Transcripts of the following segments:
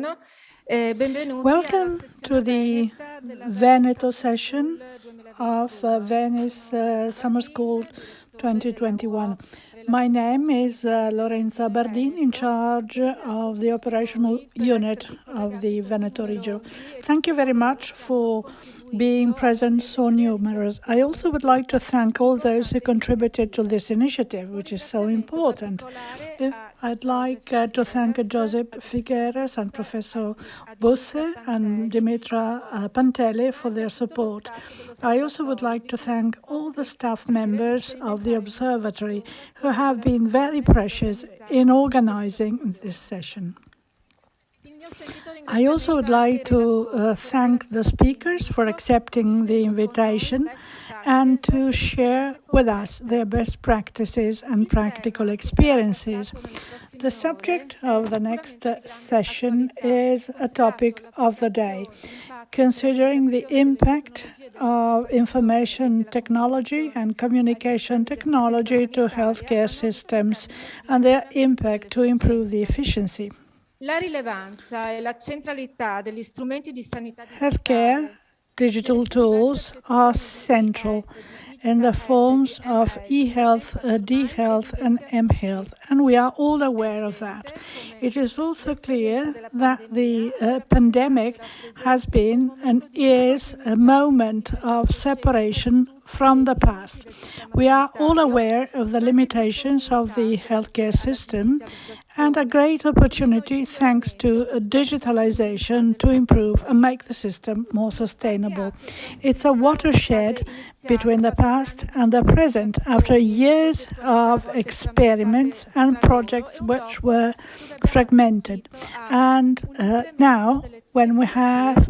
Buongiorno, benvenuti alla Welcome to sessione the Veneta della Veneto Venice Summer session School of 2021. Venice Summer School Bardin, direttore 2021. della My relazione name is sociosanitaria Lorenza della Bardin, Regione in Veneto. charge Ringrazio of tutti the operational voi per unit esservi of collegati the così Veneto region. numerosi e Thank tutti you very coloro much che hanno for being contribuito alla present so numerous. I also realizzazione would di like to questa thank all those who importante contributed to iniziativa. this initiative, Un which is so ringraziamento important. particolare a I'd Joseph like to thank Figueres, Joseph a Figueres and Dimitra Professor a Dimitra Busse and Pantelli per il Dimitra supporto, Pantele ma for anche a their tutto lo support. staff I also would dell'Osservatorio, like di to cui non thank all posso the che staff piacere di members of the sperimentare Observatory l'innovazione, who have been very collaborazione precious in nell'organizzare questa organizing this sessione. session. Il mio sentito I also ringraziamento would anche ai like to relatori per le thank the relazioni speakers for d'invito che accepting the condividono con noi invitation best and practice to ed share esperienze with us concrete. their best practices and Il practical tema che sarà experiences. trattato nelle prossime The ore subject è of the next sicuramente di grande session attualità, is a considerato topic of the day, l'impatto considering the dell'applicazione delle impact tecnologie of dell'informazione e information della technology comunicazione and ai communication sistemi di assistenza technology to sanitaria healthcare a nostro systems termine di and their miglioramento impact to improve the dell'efficienza. efficiency. La rilevanza e la centralità degli strumenti di sanità Healthcare digitale nelle digital sue diverse tools are accezioni di central e-health, di in the digital health e di forms of m-health e-health, diventano ormai d-health, and evidenti a tutti. m-health, and we are all È aware of that. evidente come It is also l'esperienza clear della that pandemia the abbia rappresentato e pandemic has rappresenti un been and momento di is a discontinuità e moment di of retroscena per separation tutti from dei the limiti past. del sistema We are all sanitario, aware of the ma anche di limitations of opportunità the grazie healthcare alla system and a digitalizzazione great e di opportunity thanks to miglioramento della sostenibilità digitalization to dello improve stesso. and make the system more Uno sustainable. spartiacque It's a trasforma una fase watershed iniziale between the fatta di past anni di and the present after sperimentazioni e di years progettualità a of volte experiments frammentate and tra loro e projects un which dopo were dove abbiamo fragmented. assistito a And un incremento now, delle when we tecnologie have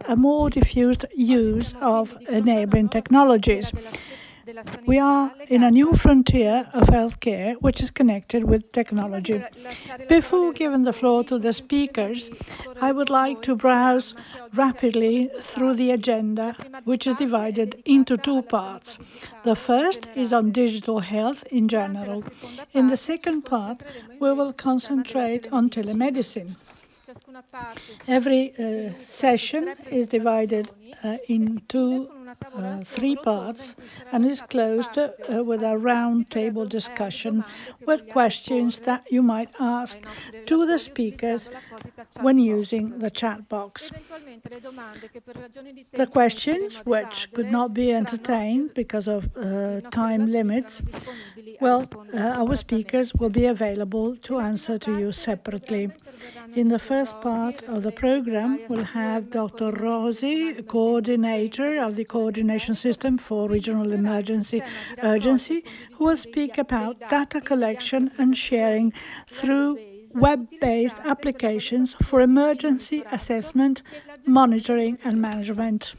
a more abilitanti. diffused Oggi use siamo of quindi di fronte a una enabling nuova frontiera technologies, della we are sanità in a new legata alla frontier of tecnologia. healthcare which is connected with Prima di technology. lasciare la parola Before ai giving the floor relatori, to the consentitemi speakers, di I scorrere would con like voi to il browse programma che oggi ha 7 rapidly collegati. through the La agenda, prima which is parte è divided into dedicata two alla sanità parts. The digitale in first is on generale. digital health in Durante la general. seconda In the parte ci second part, concentreremo we will invece sul tema della concentrate on telemedicina. telemedicine. Ciascuna parte si Every sviluppa su 3 session is divided presentazioni e si chiude into con una tavola three rotonda in parts cui sarà and is lasciato closed spazio with al a round dibattito e table e alle discussion domande che with vogliate questions porre that you might ai ask nostri to the relatori speakers utilizzando l'apposita chat when box. using the chat box. Eventualmente le domande che per ragioni di The tempo questions, inizieremo ad which could evadere, not be saranno entertained because of i nostri time relatori saranno limits, disponibili a well, rispondere our speakers will separatamente. be available to Nella prima answer to you parte del separately. programma interverranno In the Dr. first Rosi, part of the referente program, dell'area we'll have SUEM, Dr. Coordinamento Rosi, Regionale Emergenza Urgenza coordinator della of the Regione del Coordination Veneto, System for che Regional illustrerà il Emergency sistema di raccolta e Urgency, who will condivisione speak dei about data dati mediante collection and sharing applicazioni through web-based web-based utilizzate per la applications for valutazione e il emergency monitoraggio assessment, e la gestione monitoring, and dell'emergenza. management.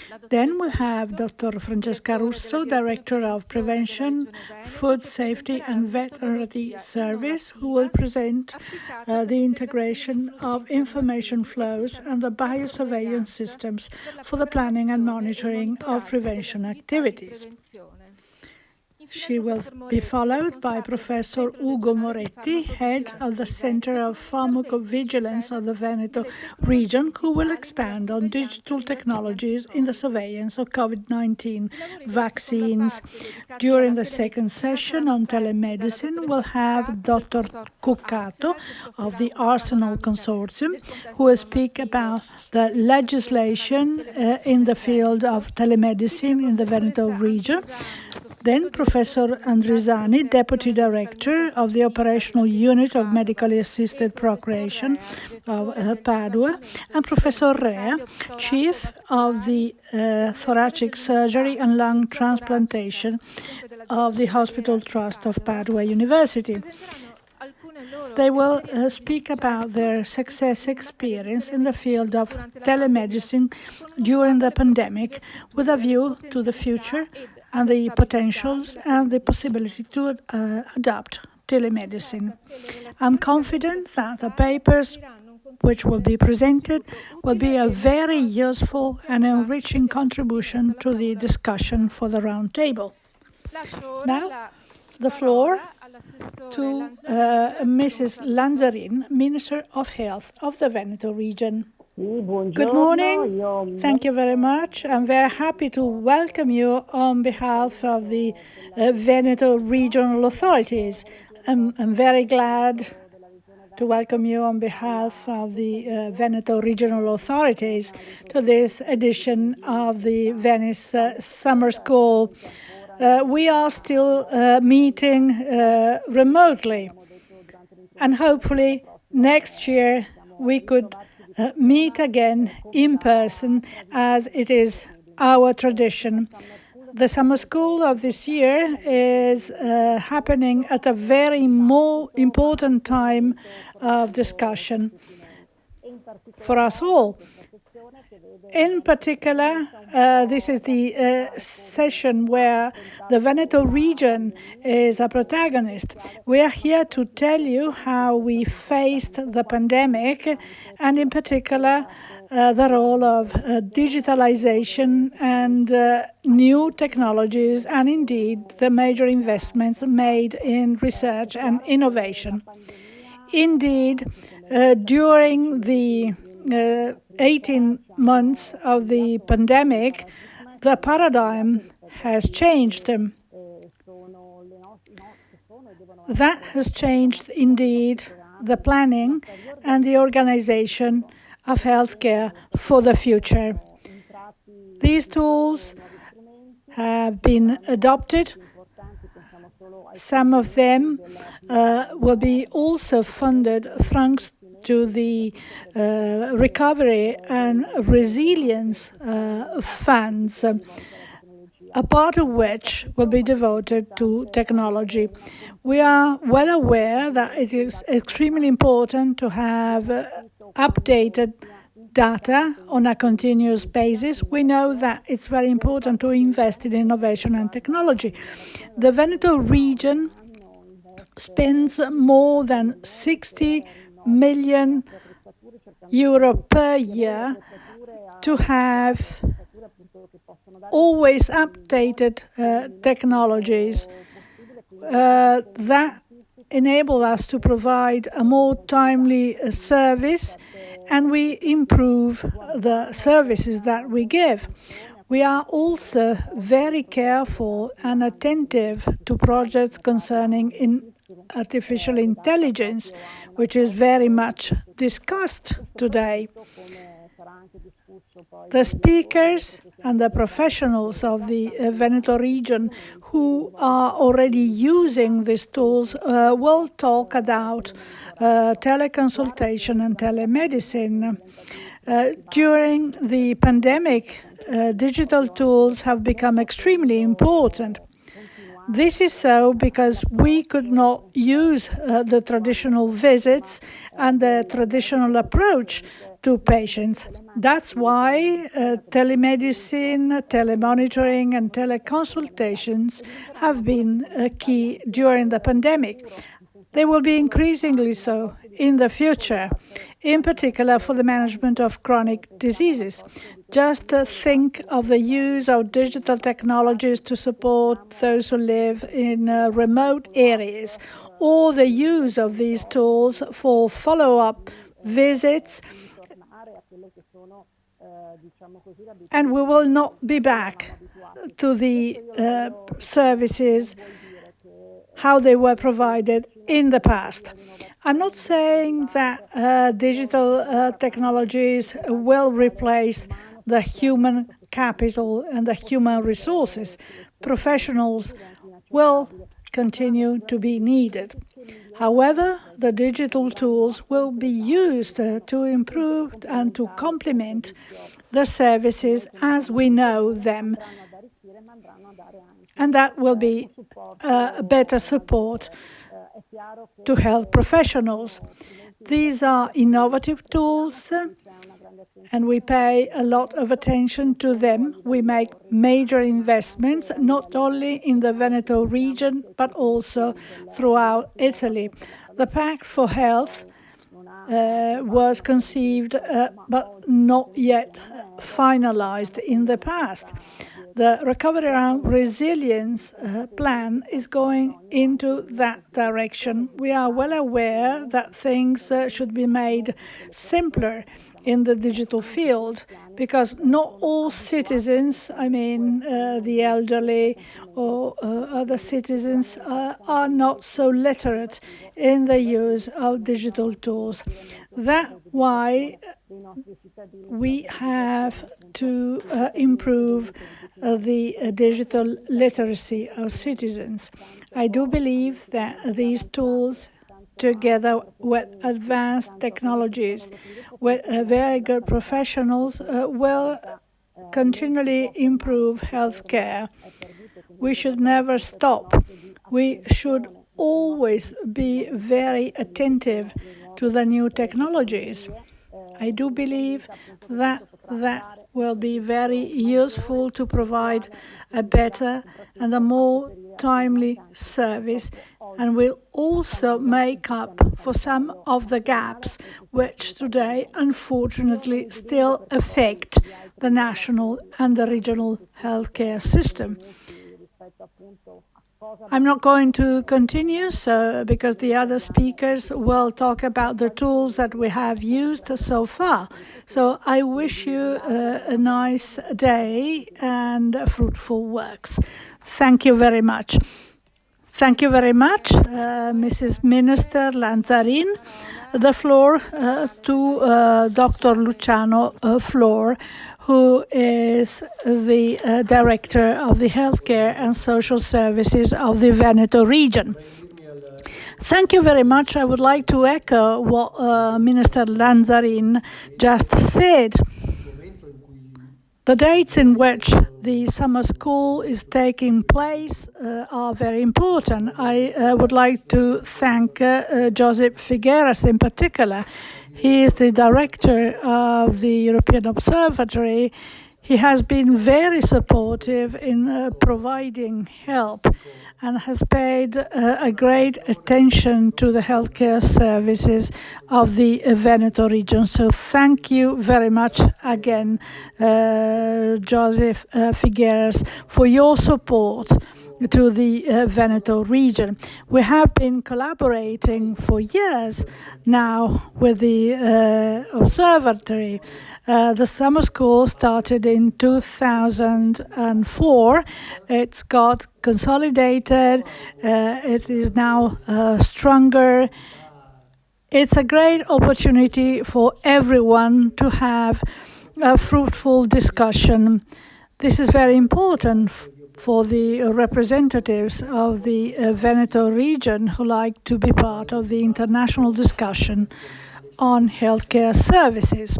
La Then dottoressa we'll have Russo, Dr. Francesca direttore della Russo, Direzione Director of Prevenzione della Prevention, Regione Veneto, Food che Safety presenterà la and Veterinary metodologia Service, who will innovativa present applicata per the l'integrazione dei integration flussi of information informativi e flows sistemi and the di biosurveillance sorveglianza systems per la for the planning and programmazione e il monitoring of monitoraggio delle prevention attività di activities. prevenzione. Infine il She will professor be Moretti, followed by responsabile del Professor Centro Ugo regionale di Moretti, head of farmacovigilanza the del Center Veneto, of con un intervento sul Pharmacovigilance tema of the Veneto delle tecnologie region, who will digitali nella expand on sorveglianza digital dei vaccini technologies in the anti-Covid. surveillance of COVID-19 I lavori della seconda vaccines. parte dedicati alla During the second telemedicina session saranno on aperti dalla telemedicine, we'll dottoressa have Cuccato del Dr. consorzio Cuccato Arsenal, che ci of offrirà the una Arsenal panoramica Consortium, del who contesto will speak normativo about the dell'indicazione della legislation in telemedicina the in field Veneto. of Infine la telemedicine in the Veneto professoressa region. Andresani, Then sostituto direttore Professor dell'unità di Andrisani, Deputy procreazione medicalmente Director of the assistita della Operational clinica di Unit of Padova, Medically e Assisted professor Procreation Rea, of direttore del Padua, Dipartimento and di Professor Scienze Rea, Chief of Cardiotoracovascolari the e direttore Thoracic dell'unità Surgery di and Lung chirurgia toracica, Transplantation sempre dell'azienda of the ospedaliera Hospital di Trust of Padova. Padua University. Presenteranno alcune loro They will esperienze di speak about successo their success in materia di experience in the field telemedicina of durante la pandemia, telemedicine con uno during sguardo the alle pandemic, prospettive with a future, alle view to the potenzialità future ed and the adattabilità potentials della and the telemedicina. possibility to adapt Sono telemedicine. certa che le I'm relazioni che abbiamo confident that the presentato papers offriranno un which will be presented will be utile a e very nutritivo useful per il and dibattito enriching odierno. Di metto contribution la to the parola discussion rotonda. for the round table. Lascio ora Now, la the floor parola al to Mrs. Lanzarin, Minister of Health of the Veneto region. Good morning. Thank you very much. I'm very happy to welcome you on behalf of the Veneto regional authorities. I'm very glad to welcome you on behalf of the Veneto regional authorities to this edition of the Venice Summer School. We are still meeting remotely, and hopefully next year we could meet again in person, as it is our tradition. The summer school of this year is happening at a very more important time of discussion for us all. In particular, this is the session where the Veneto region is a protagonist. We are here to tell you how we faced the pandemic, and in particular, the role of digitalization and new technologies, and indeed the major investments made in research and innovation. Indeed, during the 18 months of the pandemic, the paradigm has changed. That has changed, indeed, the planning and the organization of healthcare for the future. These tools have been adopted. Some of them will be also funded thanks to the recovery and resilience funds, a part of which will be devoted to technology. We are well aware that it is extremely important to have updated data on a continuous basis. We know that it's very important to invest in innovation and technology. The Veneto region spends more than 60 million euro per year to have always updated technologies that enable us to provide a more timely service, and we improve the services that we give. We are also very careful and attentive to projects concerning artificial intelligence, which is very much discussed today. The speakers and the professionals of the Veneto region who are already using these tools will talk about teleconsultation and telemedicine. During the pandemic, digital tools have become extremely important. This is so because we could not use the traditional visits and the traditional approach to patients. That's why telemedicine, telemonitoring, and teleconsultations have been key during the pandemic. They will be increasingly so in the future, in particular for the management of chronic diseases. Just think of the use of digital technologies to support those who live in remote areas, or the use of these tools for follow-up visits. And we will not be back to the services how they were provided in the past. I'm not saying that digital technologies will replace the human capital and the human resources. Professionals will continue to be needed. However, the digital tools will be used to improve and to complement the services as we know them. And that will be a better support to health professionals. These are innovative tools, and we pay a lot of attention to them. We make major investments, not only in the Veneto region, but also throughout Italy. The Pact for Health was conceived, but not yet finalized in the past. The Recovery and Resilience plan is going into that direction. We are well aware that things should be made simpler in the digital field, because not all citizens, I mean the elderly or other citizens, are not so literate in the use of digital tools. That's why we have to improve the digital literacy of citizens. I do believe that these tools, together with advanced technologies, with very good professionals, will continually improve healthcare. We should never stop. We should always be very attentive to the new technologies. I do believe that that will be very useful to provide a better and a more timely service, and will also make up for some of the gaps which today unfortunately still affect the national and the regional healthcare system. I'm not going to continue, because the other speakers will talk about the tools that we have used so far. So I wish you a nice day and fruitful works. Thank you very much. Thank you very much, Mrs. Minister Lanzarin. The floor to Dr. Luciano Flor, who is the Director of the Healthcare and Social Services of the Veneto Region. Thank you very much. I would like to echo what Minister Lanzarin just said. The dates in which the summer school is taking place are very important. I would like to thank Josep Figueras in particular. He is the director of the European Observatory. He has been very supportive in providing help and has paid a great attention to the healthcare services of the Veneto region. So thank you very much again, Joseph Figueras, for your support to the Veneto region. We have been collaborating for years now with the Observatory. The summer school started in 2004. It's got consolidated. It is now stronger. It's a great opportunity for everyone to have a fruitful discussion. This is very important for the representatives of the Veneto region who like to be part of the international discussion on healthcare services.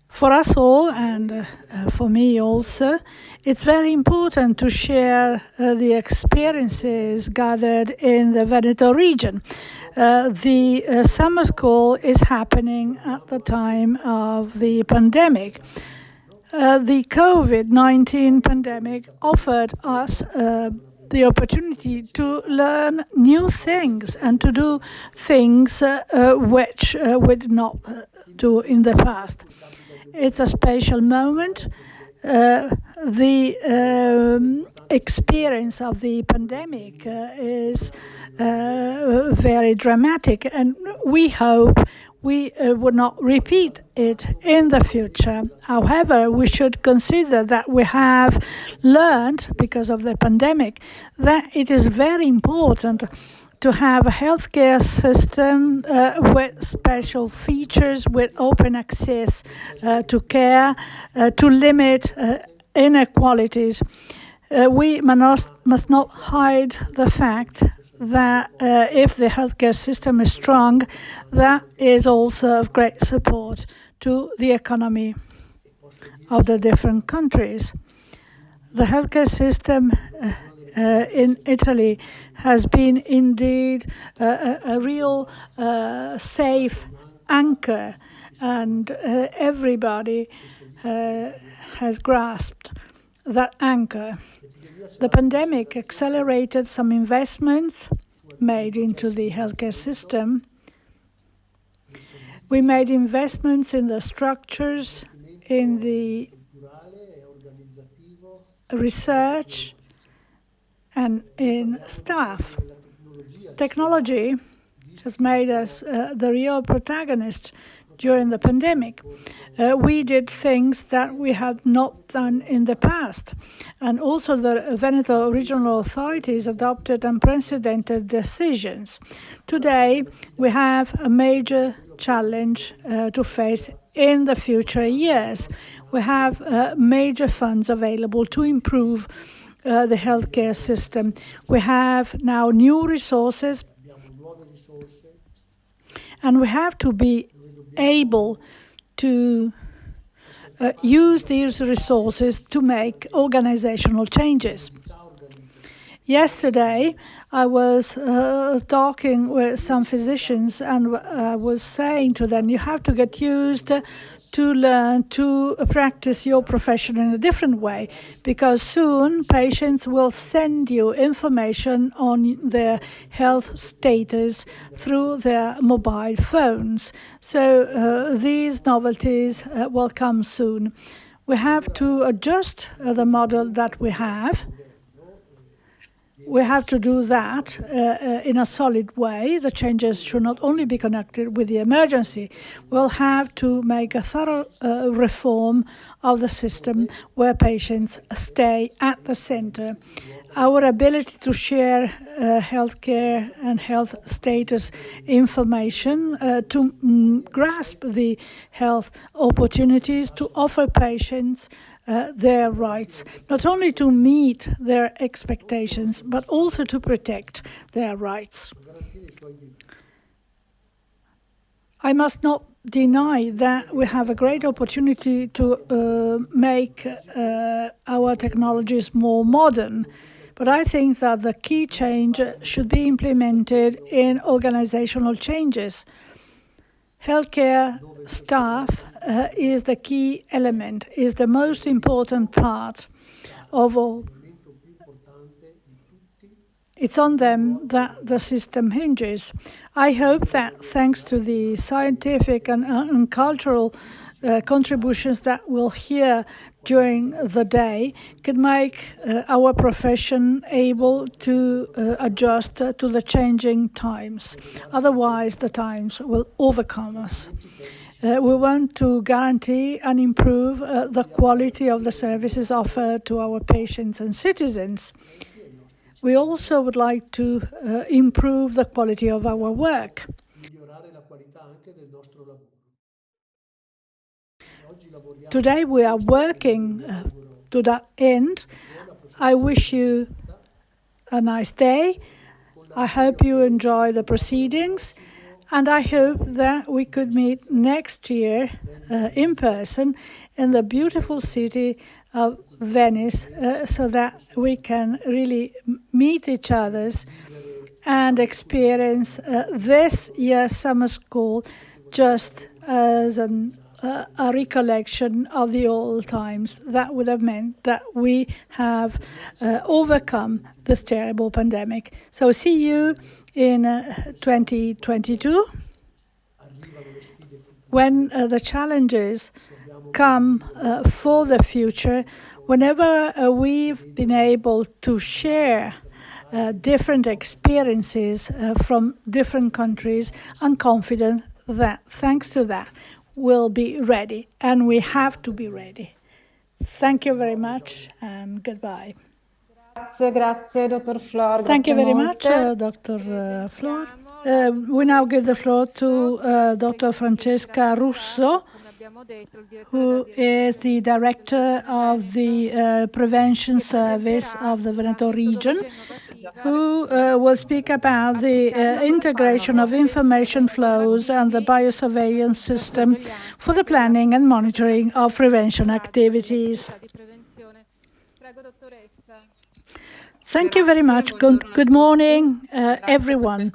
For us all, and for me also, it's very important to share the experiences gathered in the Veneto region. The summer school is happening at the time of the pandemic. The COVID-19 pandemic offered us the opportunity to learn new things and to do things which we did not do in the past. It's a special moment. The experience of the pandemic is very dramatic, and we hope we would not repeat it in the future. However, we should consider that we have learned, because of the pandemic, that it is very important to have a healthcare system with special features, with open access to care, to limit inequalities. We must not hide the fact that if the healthcare system is strong, that is also of great support to the economy of the different countries. The healthcare system in Italy has been indeed a real safe anchor, and everybody has grasped that anchor. The pandemic accelerated some investments made into the healthcare system. We made investments in the structures, in the research and in staff. Technology has made us the real protagonists during the pandemic. We did things that we had not done in the past. And also the Veneto regional authorities adopted unprecedented decisions. Today, we have a major challenge to face in the future years. We have major funds available to improve the healthcare system. We have now new resources, and we have to be able to use these resources to make organizational changes. Yesterday, I was talking with some physicians, and I was saying to them, you have to get used to learn to practice your profession in a different way, because soon patients will send you information on their health status through their mobile phones. So these novelties will come soon. We have to adjust the model that we have. We have to do that in a solid way. The changes should not only be connected with the emergency. We'll have to make a thorough reform of the system where patients stay at the center. Our ability to share healthcare and health status information, to grasp the health opportunities, to offer patients their rights, not only to meet their expectations, but also to protect their rights. I must not deny that we have a great opportunity to make our technologies more modern, but I think that the key change should be implemented in organizational changes. Healthcare staff is the key element, is the most important part of all. It's on them that the system hinges. I hope that thanks to the scientific and cultural contributions that we'll hear during the day could make our profession able to adjust to the changing times. Otherwise, the times will overcome us. We want to guarantee and improve the quality of the services offered to our patients and citizens. We also would like to improve the quality of our work. Today we are working to that end. I wish you a nice day. I hope you enjoy the proceedings, and I hope that we could meet next year in person in the beautiful city of Venice, so that we can really meet each other and experience this year's summer school just as a recollection of the old times. That would have meant that we have overcome this terrible pandemic. So see you in 2022, when the challenges come for the future. Whenever we've been able to share different experiences from different countries, I'm confident that thanks to that, we'll be ready, and we have to be ready. Thank you very much, and goodbye. Grazie, Dr. Flor. Thank you very much, Dr. Flor. We now give the floor to Dr. Francesca Russo, who is the director of the prevention service of the Veneto region, who will speak about the integration of information flows and the biosurveillance system for the planning and monitoring of prevention activities. Thank you very much. Good morning, everyone.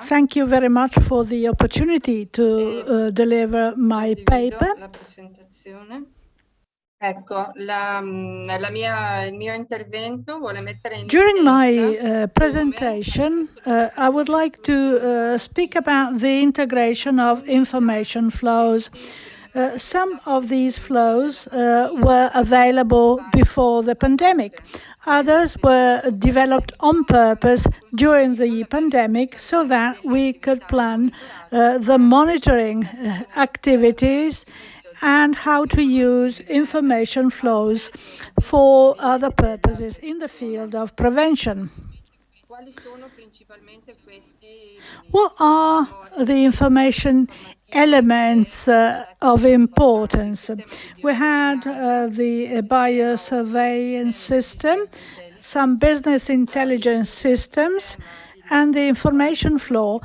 Thank you very much for the opportunity to deliver my paper. During my presentation, I would like to speak about the integration of information flows Some of these flows were available before the pandemic. Others were developed on purpose during the pandemic so that we could plan the monitoring activities and how to use information flows for other purposes in the field of prevention. What are the information elements of importance? We had the biosurveillance system, some business intelligence systems, and the information flow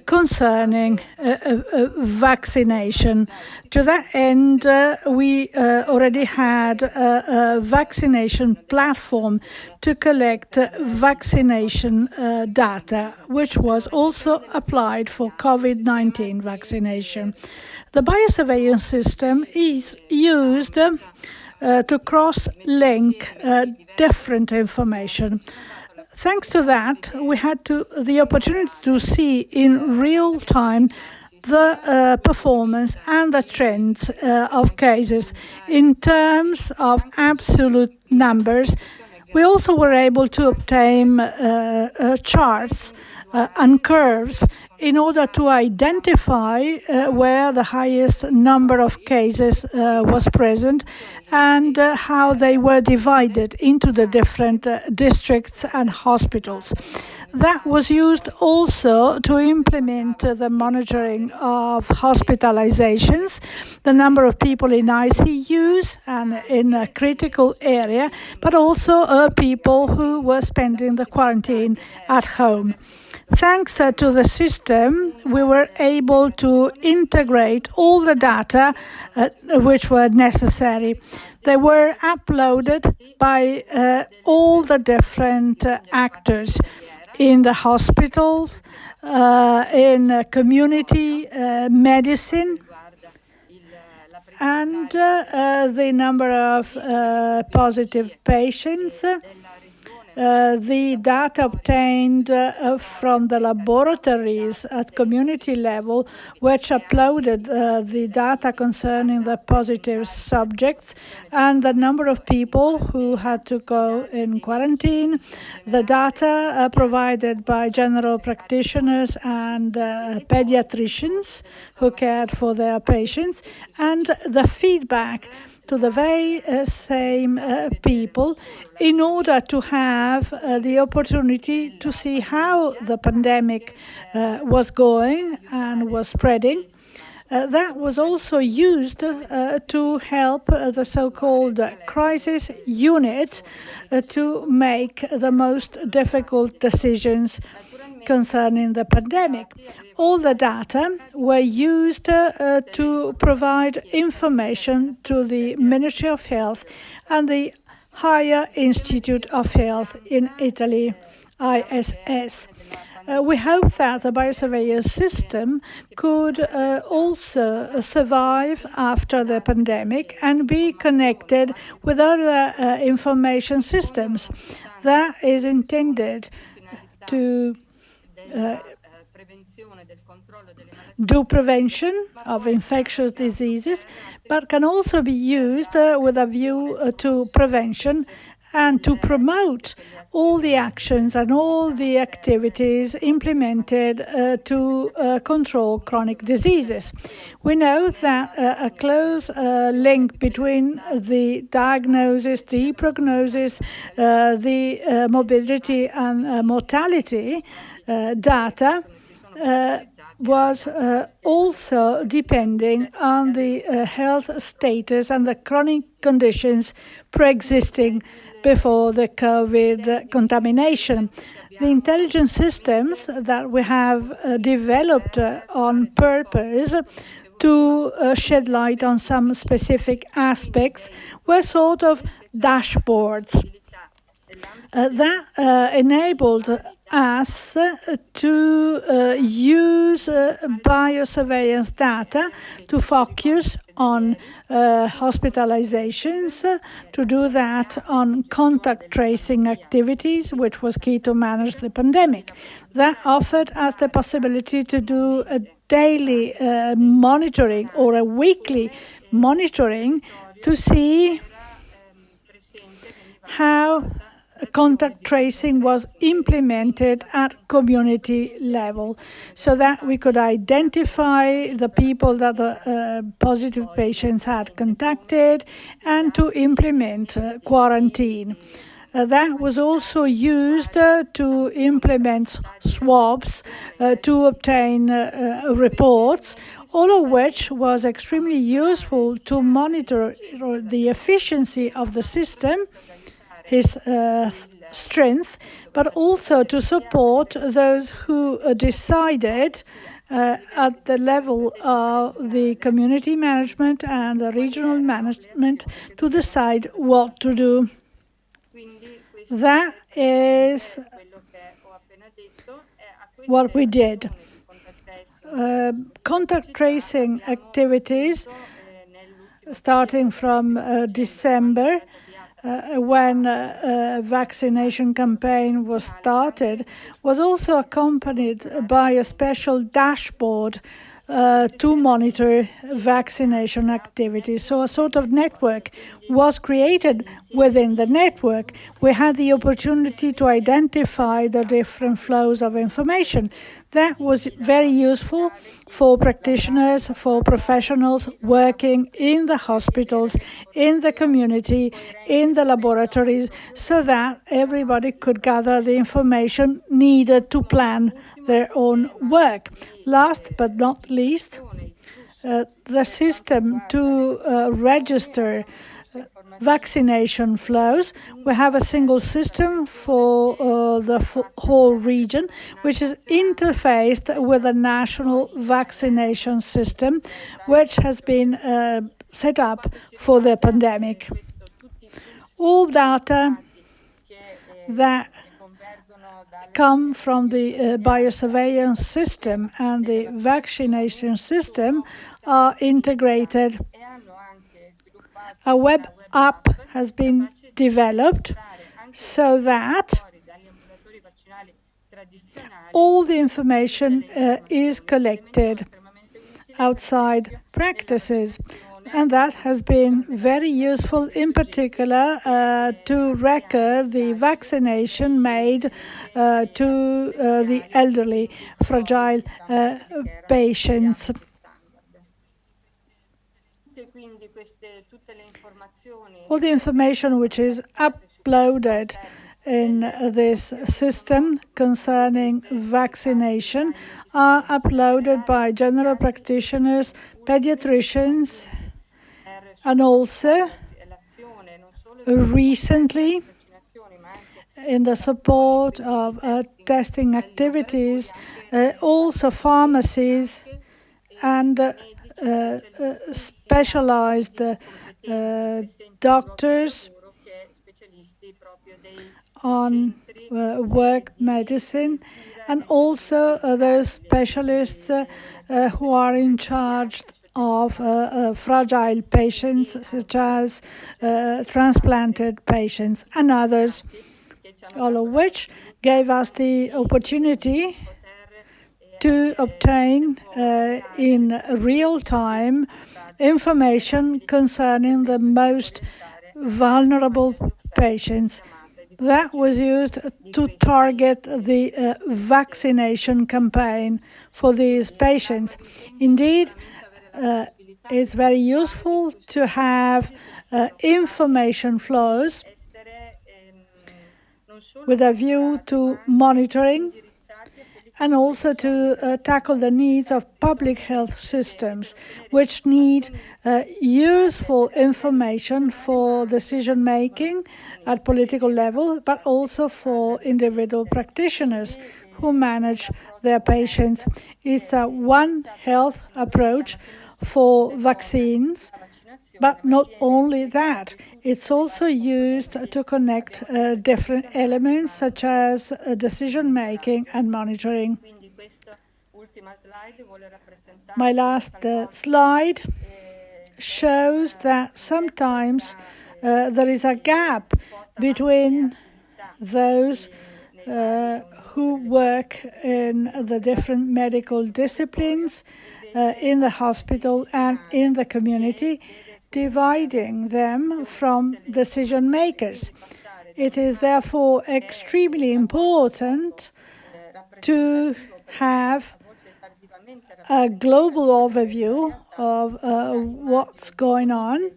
concerning vaccination. To that end, we already had a vaccination platform to collect vaccination data, which was also applied for COVID-19 vaccination. The biosurveillance system is used to cross-link different information. Thanks to that, we had the opportunity to see in real time the performance and the trends of cases in terms of absolute numbers. We also were able to obtain charts and curves in order to identify where the highest number of cases was present and how they were divided into the different districts and hospitals. That was used also to implement the monitoring of hospitalizations, the number of people in ICUs and in a critical area, but also people who were spending the quarantine at home. Thanks to the system, we were able to integrate all the data which were necessary. They were uploaded by all the different actors in the hospitals, in community medicine, and the number of positive patients. The data obtained from the laboratories at community level, which uploaded the data concerning the positive subjects and the number of people who had to go in quarantine, the data provided by general practitioners and pediatricians who cared for their patients, and the feedback to the very same people in order to have the opportunity to see how the pandemic was going and was spreading. That was also used to help the so-called crisis units to make the most difficult decisions concerning the pandemic. All the data were used to provide information to the Ministry of Health and the Higher Institute of Health in Italy, ISS. We hope that the biosurveillance system could also survive after the pandemic and be connected with other information systems. That is intended to do prevention of infectious diseases, but can also be used with a view to prevention and to promote all the actions and all the activities implemented to control chronic diseases. We know that a close link between the diagnosis, the prognosis, the morbidity and mortality data was also depending on the health status and the chronic conditions pre-existing before the COVID contamination. The intelligence systems that we have developed on purpose to shed light on some specific aspects were sort of dashboards that enabled us to use biosurveillance data to focus on hospitalizations, to do that on contact tracing activities, which was key to manage the pandemic. That offered us the possibility to do a daily monitoring or a weekly monitoring to see how contact tracing was implemented at community level, so that we could identify the people that the positive patients had contacted and to implement quarantine. That was also used to implement swabs to obtain reports, all of which was extremely useful to monitor the efficiency of the system, his strength, but also to support those who decided at the level of the community management and the regional management to decide what to do. That is what we did. Contact tracing activities starting from December, when a vaccination campaign was started, was also accompanied by a special dashboard to monitor vaccination activities. So a sort of network was created within the network. We had the opportunity to identify the different flows of information. That was very useful for practitioners, for professionals working in the hospitals, in the community, in the laboratories, so that everybody could gather the information needed to plan their own work. Last but not least, the system to register vaccination flows. We have a single system for the whole region, which is interfaced with the national vaccination system, which has been set up for the pandemic. All data that come from the biosurveillance system and the vaccination system are integrated. A web app has been developed so that all the information is collected outside practices. And that has been very useful, in particular, to record the vaccination made to the elderly, fragile patients. All the information which is uploaded in this system concerning vaccination are uploaded by general practitioners, pediatricians, and also recently, in the support of testing activities, also pharmacies and specialized doctors on work medicine, and also those specialists who are in charge of fragile patients, such as transplanted patients and others, all of which gave us the opportunity to obtain in real time information concerning the most vulnerable patients. That was used to target the vaccination campaign for these patients. Indeed, it's very useful to have information flows with a view to monitoring and also to tackle the needs of public health systems, which need useful information for decision-making at political level, but also for individual practitioners who manage their patients. It's a One Health approach for vaccines, but not only that. It's also used to connect different elements such as decision-making and monitoring. My last slide shows that sometimes there is a gap between those who work in the different medical disciplines in the hospital and in the community, dividing them from decision makers. It is therefore extremely important to have a global overview of what's going on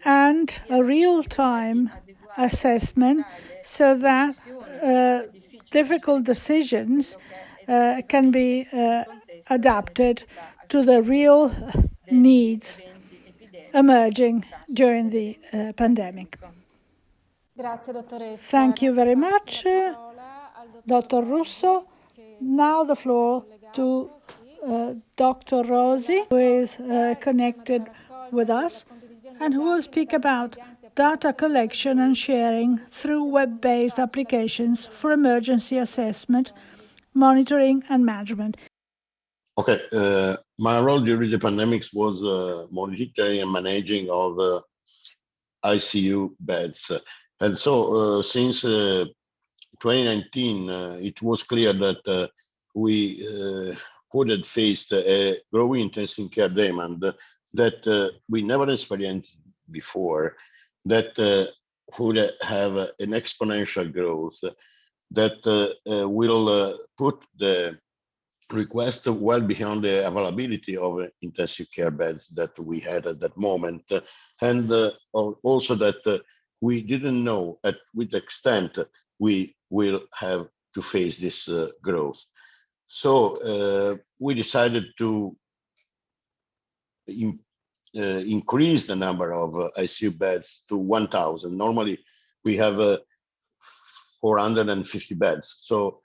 and a real-time assessment so that difficult decisions can be adapted to the real needs emerging during the pandemic. Thank you very much, Dr. Russo. Now the floor to Dr. Rosi, who is connected with us and who will speak about data collection and sharing through web-based applications for emergency assessment, monitoring and management. Okay, my role during the pandemic was monitoring and managing of ICU beds. And so since 2019, it was clear that we could have faced a growing intensive care demand that we never experienced before, that would have an exponential growth, that will put the request well beyond the availability of intensive care beds that we had at that moment, and also that we didn't know at which extent we will have to face this growth. So we decided to increase the number of ICU beds to 1,000. Normally we have 450 beds. So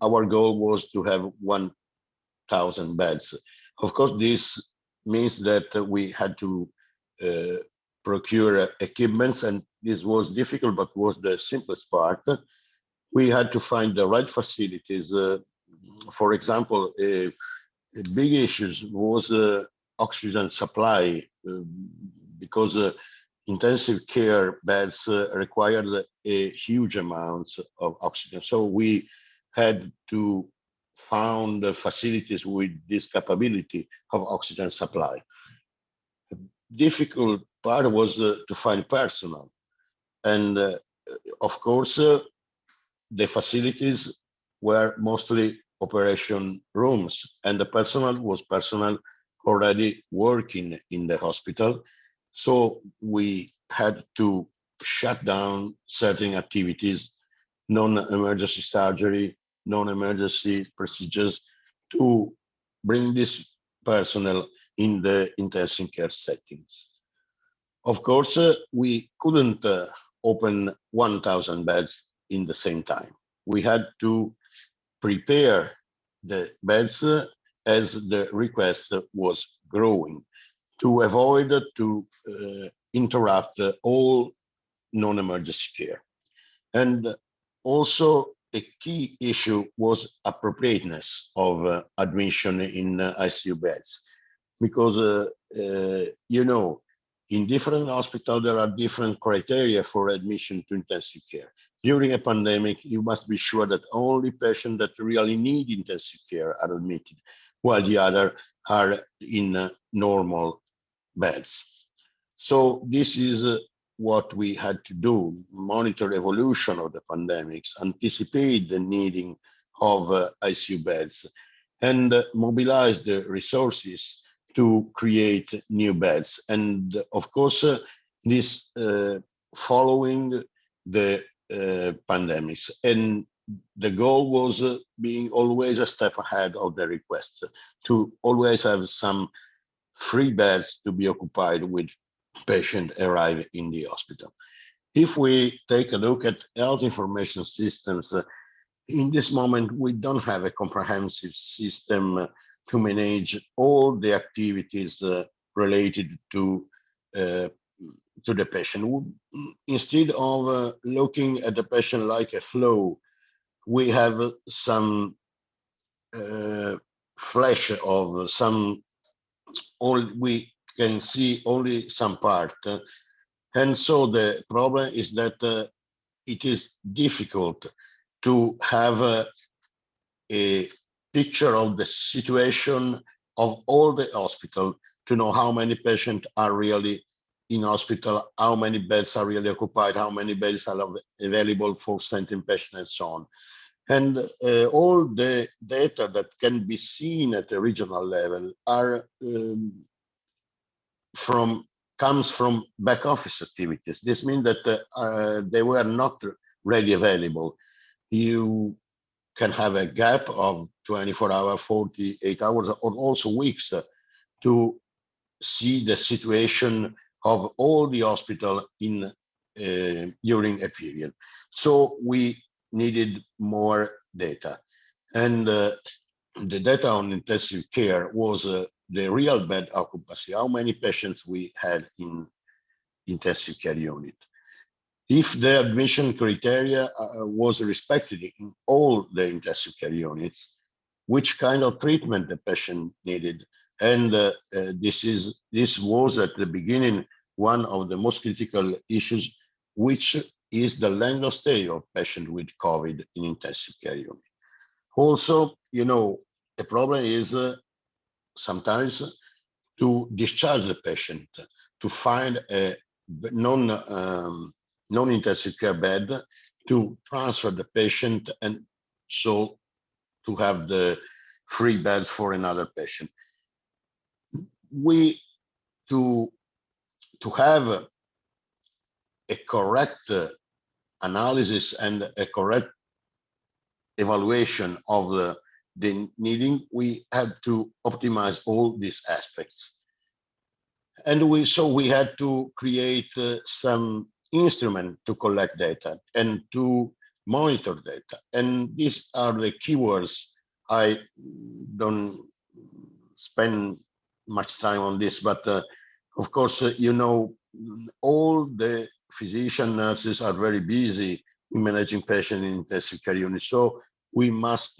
our goal was to have 1,000 beds. Of course, this means that we had to procure equipments, and this was difficult, but was the simplest part. We had to find the right facilities. For example, a big issue was oxygen supply, because intensive care beds required a huge amount of oxygen. So we had to found facilities with this capability of oxygen supply. The difficult part was to find personnel. And of course, the facilities were mostly operation rooms, and the personnel was personnel already working in the hospital. So we had to shut down certain activities, non-emergency surgery, non-emergency procedures, to bring this personnel in the intensive care settings. Of course, we couldn't open 1,000 beds in the same time. We had to prepare the beds as the request was growing to avoid to interrupt all non-emergency care. And also a key issue was appropriateness of admission in ICU beds, because you know, in different hospitals there are different criteria for admission to intensive care. During a pandemic, you must be sure that only patients that really need intensive care are admitted, while the other are in normal beds. So this is what we had to do: monitor evolution of the pandemics, anticipate the needing of ICU beds, and mobilize the resources to create new beds. And of course, this following the pandemics. And the goal was being always a step ahead of the requests, to always have some free beds to be occupied with patients arrive in the hospital. If we take a look at health information systems, in this moment, we don't have a comprehensive system to manage all the activities related to the patient. Instead of looking at the patient like a flow, we have some flash of some, we can see only some part. And so the problem is that it is difficult to have a picture of the situation of all the hospital, to know how many patients are really in hospital, how many beds are really occupied, how many beds are available for sending patients, and so on. And all the data that can be seen at the regional level are comes from back office activities. This means that they were not ready available. You can have a gap of 24 hours, 48 hours, or also weeks to see the situation of all the hospital in during a period. So we needed more data. And the data on intensive care was the real bed occupancy, how many patients we had in intensive care unit. If the admission criteria was respected in all the intensive care units, which kind of treatment the patient needed. And this was at the beginning one of the most critical issues, which is the length of stay of patient with COVID in intensive care unit. Also, you know, the problem is sometimes to discharge the patient, to find a non-intensive care bed, to transfer the patient, and so to have the free beds for another patient. To have a correct analysis and a correct evaluation of the needing, we had to optimize all these aspects. And we had to create some instrument to collect data and to monitor data. And these are the keywords. I don't spend much time on this, but of course, you know, all the physician nurses are very busy in managing patients in intensive care units. So we must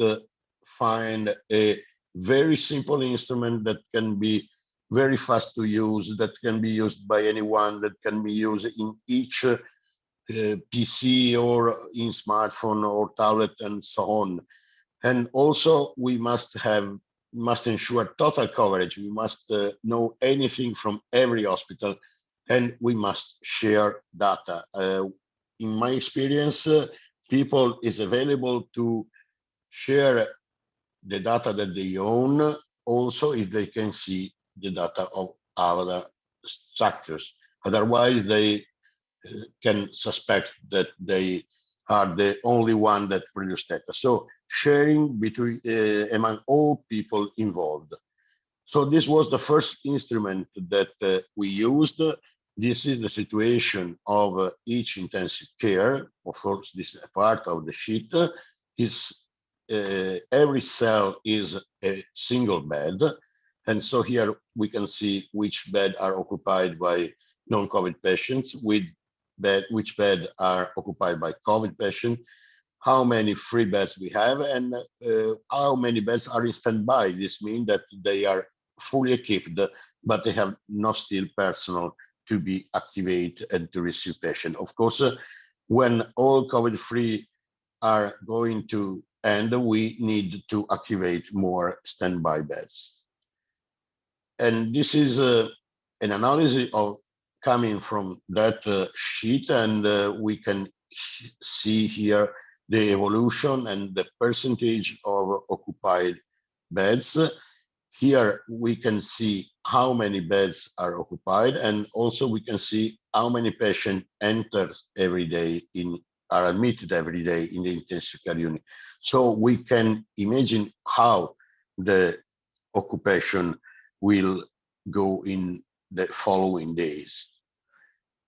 find a very simple instrument that can be very fast to use, that can be used by anyone, that can be used in each PC or in smartphone or tablet and so on. And also we must ensure total coverage. We must know anything from every hospital, and we must share data. In my experience, people is available to share the data that they own, also if they can see the data of other structures. Otherwise, they can suspect that they are the only one that produce data. So sharing between among all people involved. So this was the first instrument that we used. This is the situation of each intensive care. Of course, this is a part of the sheet. Every cell is a single bed. And so here we can see which bed are occupied by non-COVID patients, which bed are occupied by COVID patients, how many free beds we have, and how many beds are in standby. This means that they are fully equipped, but they have not still personnel to be activated and to receive patients. Of course, when all COVID-free are going to end, we need to activate more standby beds. And this is an analysis of coming from that sheet, and we can see here the evolution and the percentage of occupied beds. Here we can see how many beds are occupied, and also we can see how many patients enter every day are admitted every day in the intensive care unit. So we can imagine how the occupation will go in the following days.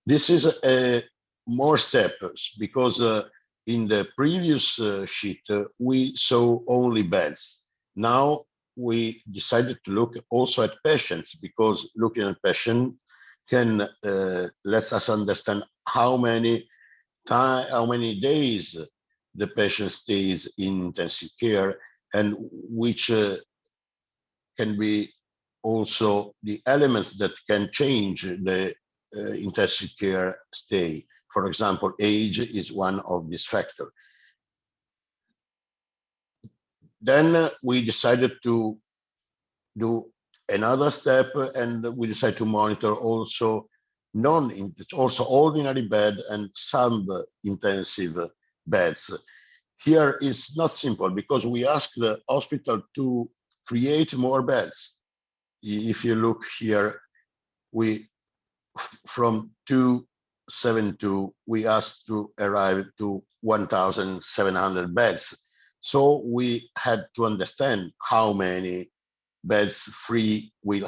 This is more steps, because in the previous sheet, we saw only beds. Now we decided to look also at patients, because looking at patients can let us understand how many days the patient stays in intensive care, and which can be also the elements that can change the intensive care stay. For example, age is one of these factors. Then we decided to do another step, and we decided to monitor also also ordinary bed and sub-intensive beds. Here is not simple because we ask the hospital to create more beds. If you look here, we from 272 we asked to arrive to 1,700 beds. So we had to understand how many beds free we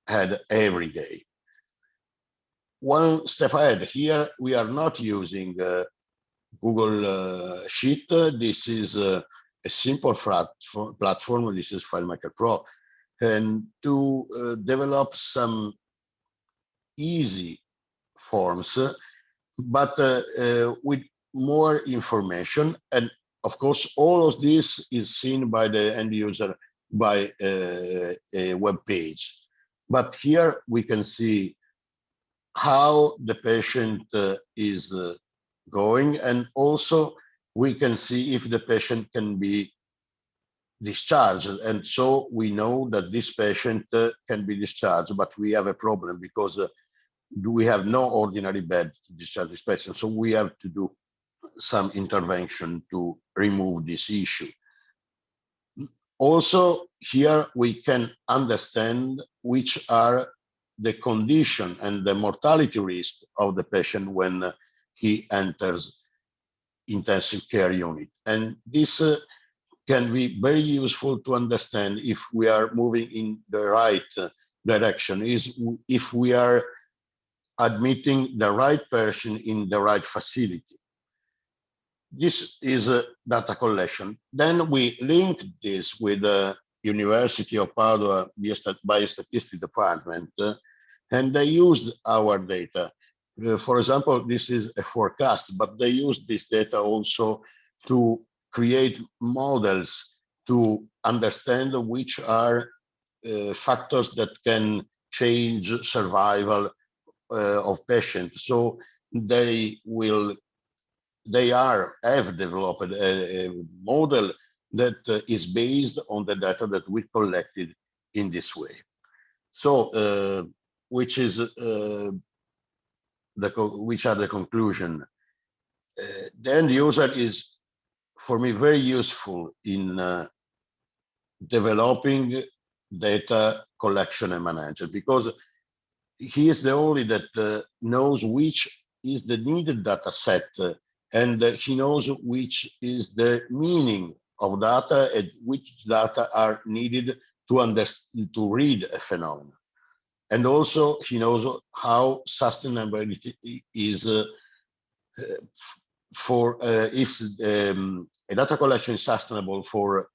had every day. One step ahead, here we are not using Google Sheet. This is a simple platform. This is FileMaker Pro, and to develop some easy forms, but with more information. And of course, all of this is seen by the end user by a web page. But here we can see how the patient is going, and also we can see if the patient can be discharged. And so we know that this patient can be discharged, but we have a problem because we have no ordinary bed to discharge this patient. So we have to do some intervention to remove this issue. Also, here we can understand which are the condition and the mortality risk of the patient when he enters intensive care unit. And this can be very useful to understand if we are moving in the right direction, is if we are admitting the right person in the right facility. This is a data collection. Then we linked this with the University of Padua Biostatistics Department, and they used our data. For example, this is a forecast, but they used this data also to create models to understand which are factors that can change survival of patients. So they have developed a model that is based on the data that we collected in this way. So, which are the conclusion? The end user is, for me, very useful in developing data collection and management, because he is the only that knows which is the needed data set, and he knows which is the meaning of data and which data are needed to read a phenomenon. And also he knows how sustainability is if a data collection is sustainable for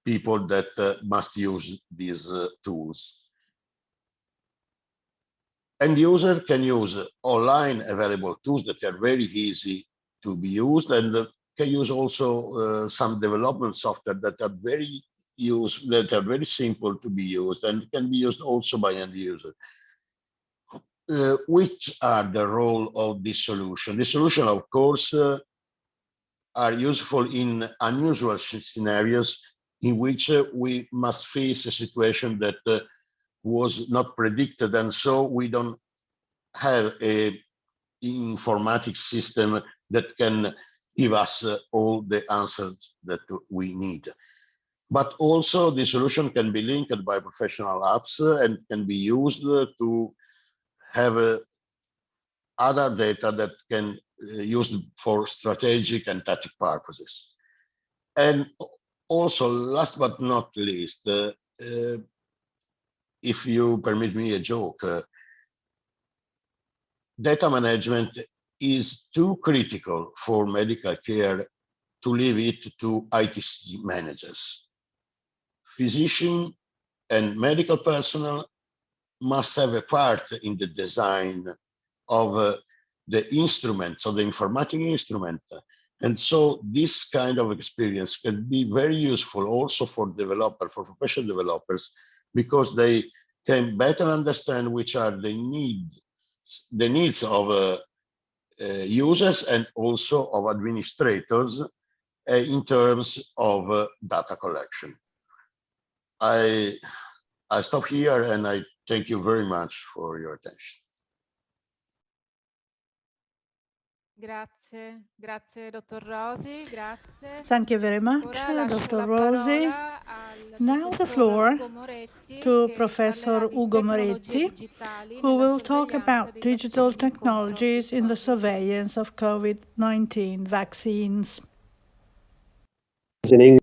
people that must use these tools. End user can use online available tools that are very easy to be used, and can use also some development software that are very simple to be used and can be used also by end user. Which are the role of this solution? The solution, of course, are useful in unusual scenarios in which we must face a situation that was not predicted, and so we don't have a informatics system that can give us all the answers that we need. But also the solution can be linked by professional apps and can be used to have other data that can used for strategic and tactic purposes. And also, last but not least, if you permit me a joke, data management is too critical for medical care to leave it to ITC managers. Physicians and medical personnel must have a part in the design of the instruments, of the informatic instrument, And so this kind of experience can be very useful also for developers, for professional developers, because they can better understand which are the needs of users and also of administrators in terms of data collection. I stop here and I thank you very much for your attention. Grazie, Dottor Rosi, grazie. Thank you very much, Dr. Rosi. Now the floor to Professor Ugo Moretti, who will talk about digital technologies in the surveillance of COVID-19 vaccines. In English,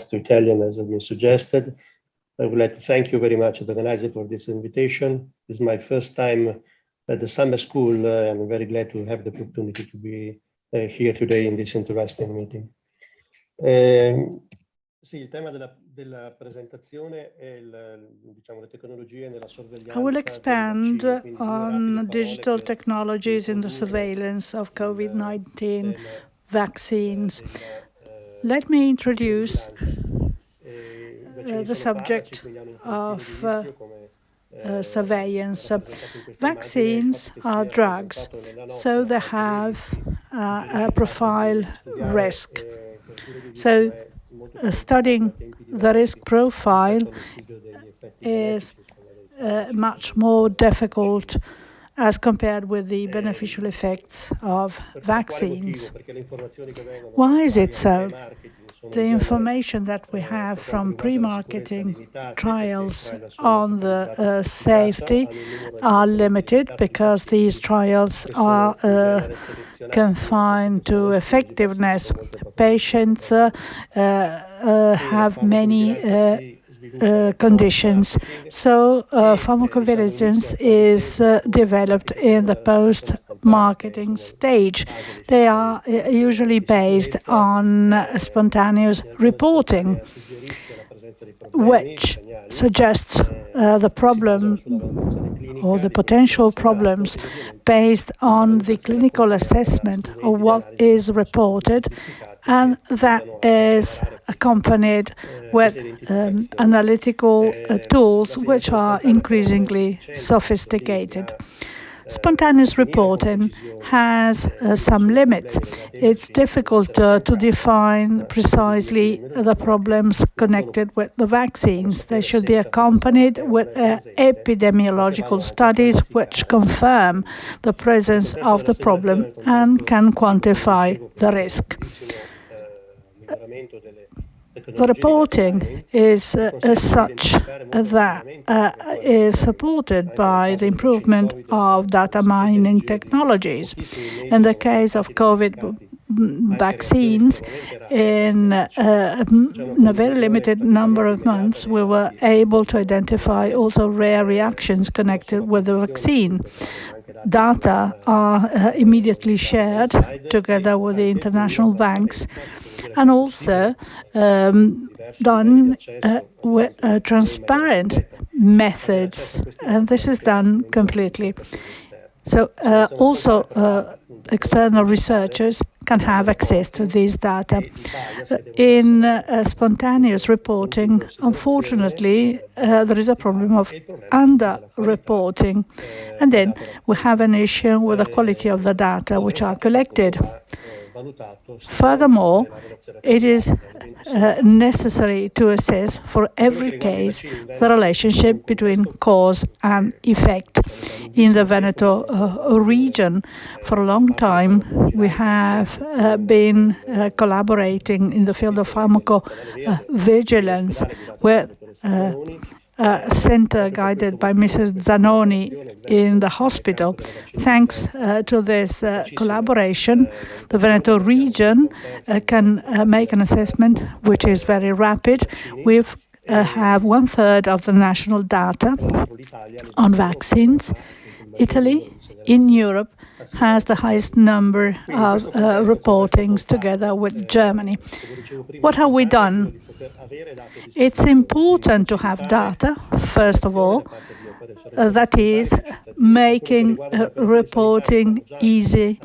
to Italian, as has been suggested. I would like to thank you very much, the organizer, for this invitation. This is my first time at the summer school, and I'm very glad to have the opportunity to be here today in this interesting meeting. Sì, il tema della presentazione è diciamo, le tecnologie nella sorveglianza. I will expand on digital technologies in the surveillance of COVID-19 vaccines. Let me introduce the subject of surveillance. Vaccines are drugs, so they have a profile risk. So studying the risk profile is much more difficult as compared with the beneficial effects of vaccines. Why is it so? The information that we have from pre-marketing trials on the safety are limited because these trials are confined to effectiveness. Patients have many conditions. So pharmacovigilance is developed in the post-marketing stage. They are usually based on spontaneous reporting, which suggests the problem or the potential problems based on the clinical assessment of what is reported, and that is accompanied with analytical tools which are increasingly sophisticated. Spontaneous reporting has some limits. It's difficult to define precisely the problems connected with the vaccines. They should be accompanied with epidemiological studies which confirm the presence of the problem and can quantify the risk. The reporting is such that is supported by the improvement of data mining technologies. In the case of COVID vaccines, in a very limited number of months, we were able to identify also rare reactions connected with the vaccine. Data are immediately shared together with the international banks, and also done with transparent methods, and this is done completely. So also external researchers can have access to these data. In spontaneous reporting, unfortunately, there is a problem of under-reporting, and then we have an issue with the quality of the data which are collected. Furthermore, it is necessary to assess for every case the relationship between cause and effect. In the Veneto region, for a long time, we have been collaborating in the field of pharmacovigilance with a center guided by Mrs. Zanoni in the hospital. Thanks to this collaboration, the Veneto region can make an assessment which is very rapid. We have 1/3 of the national data on vaccines. Italy, in Europe, has the highest number of reportings together with Germany. What have we done? It's important to have data, first of all, that is making reporting easy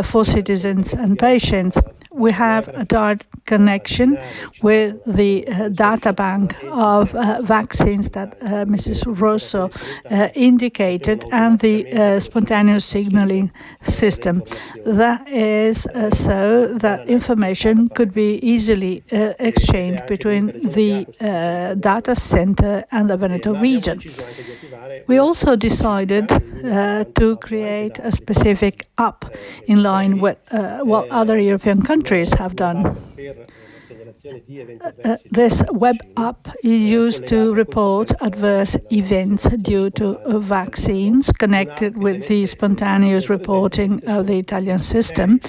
for citizens and patients. We have a direct connection with the data bank of vaccines that Mrs. Rosso indicated, and the spontaneous signaling system. That is so that information could be easily exchanged between the data center and the Veneto region. We also decided to create a specific app in line with what other European countries have done. This web app is used to report adverse events due to vaccines connected with the spontaneous reporting of the Italian system,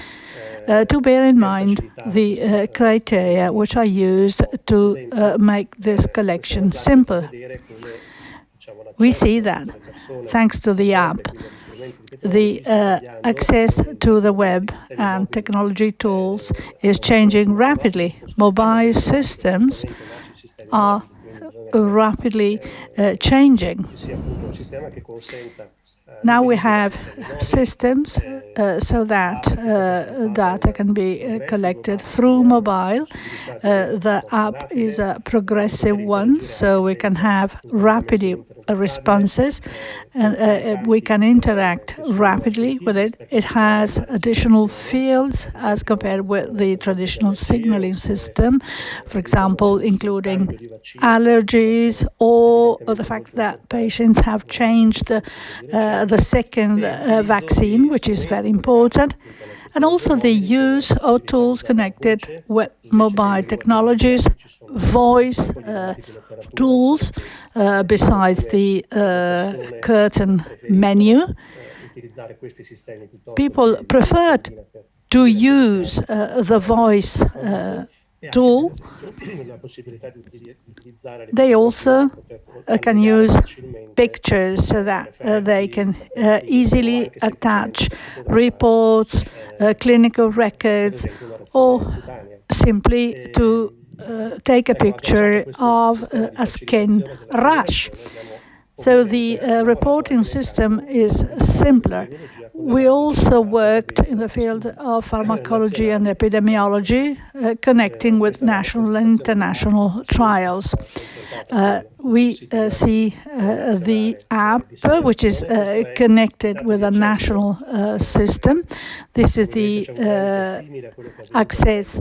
to bear in mind the criteria which are used to make this collection simple. We see that, thanks to the app, the access to the web and technology tools is changing rapidly. Mobile systems are rapidly changing. Now we have systems so that data can be collected through mobile. The app is a progressive one, so we can have rapid responses, and we can interact rapidly with it. It has additional fields as compared with the traditional signaling system, for example, including allergies or the fact that patients have changed the second vaccine, which is very important, and also the use of tools connected with mobile technologies, voice tools, besides the curtain menu. People prefer to use the voice tool. They also can use pictures so that they can easily attach reports, clinical records, or simply to take a picture of a skin rash. So the reporting system is simpler. We also worked in the field of pharmacology and epidemiology, connecting with national and international trials. We see the app, which is connected with a national system. This is the access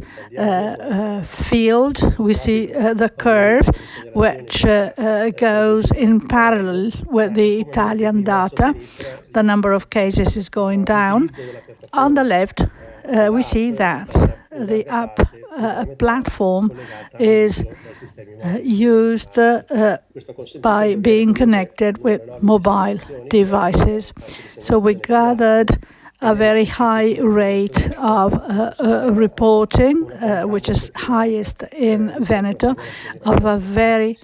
field. We see the curve, which goes in parallel with the Italian data. The number of cases is going down. On the left, we see that the app platform is used by being connected with mobile devices. So we gathered a very high rate of reporting, which is highest in Veneto, of a very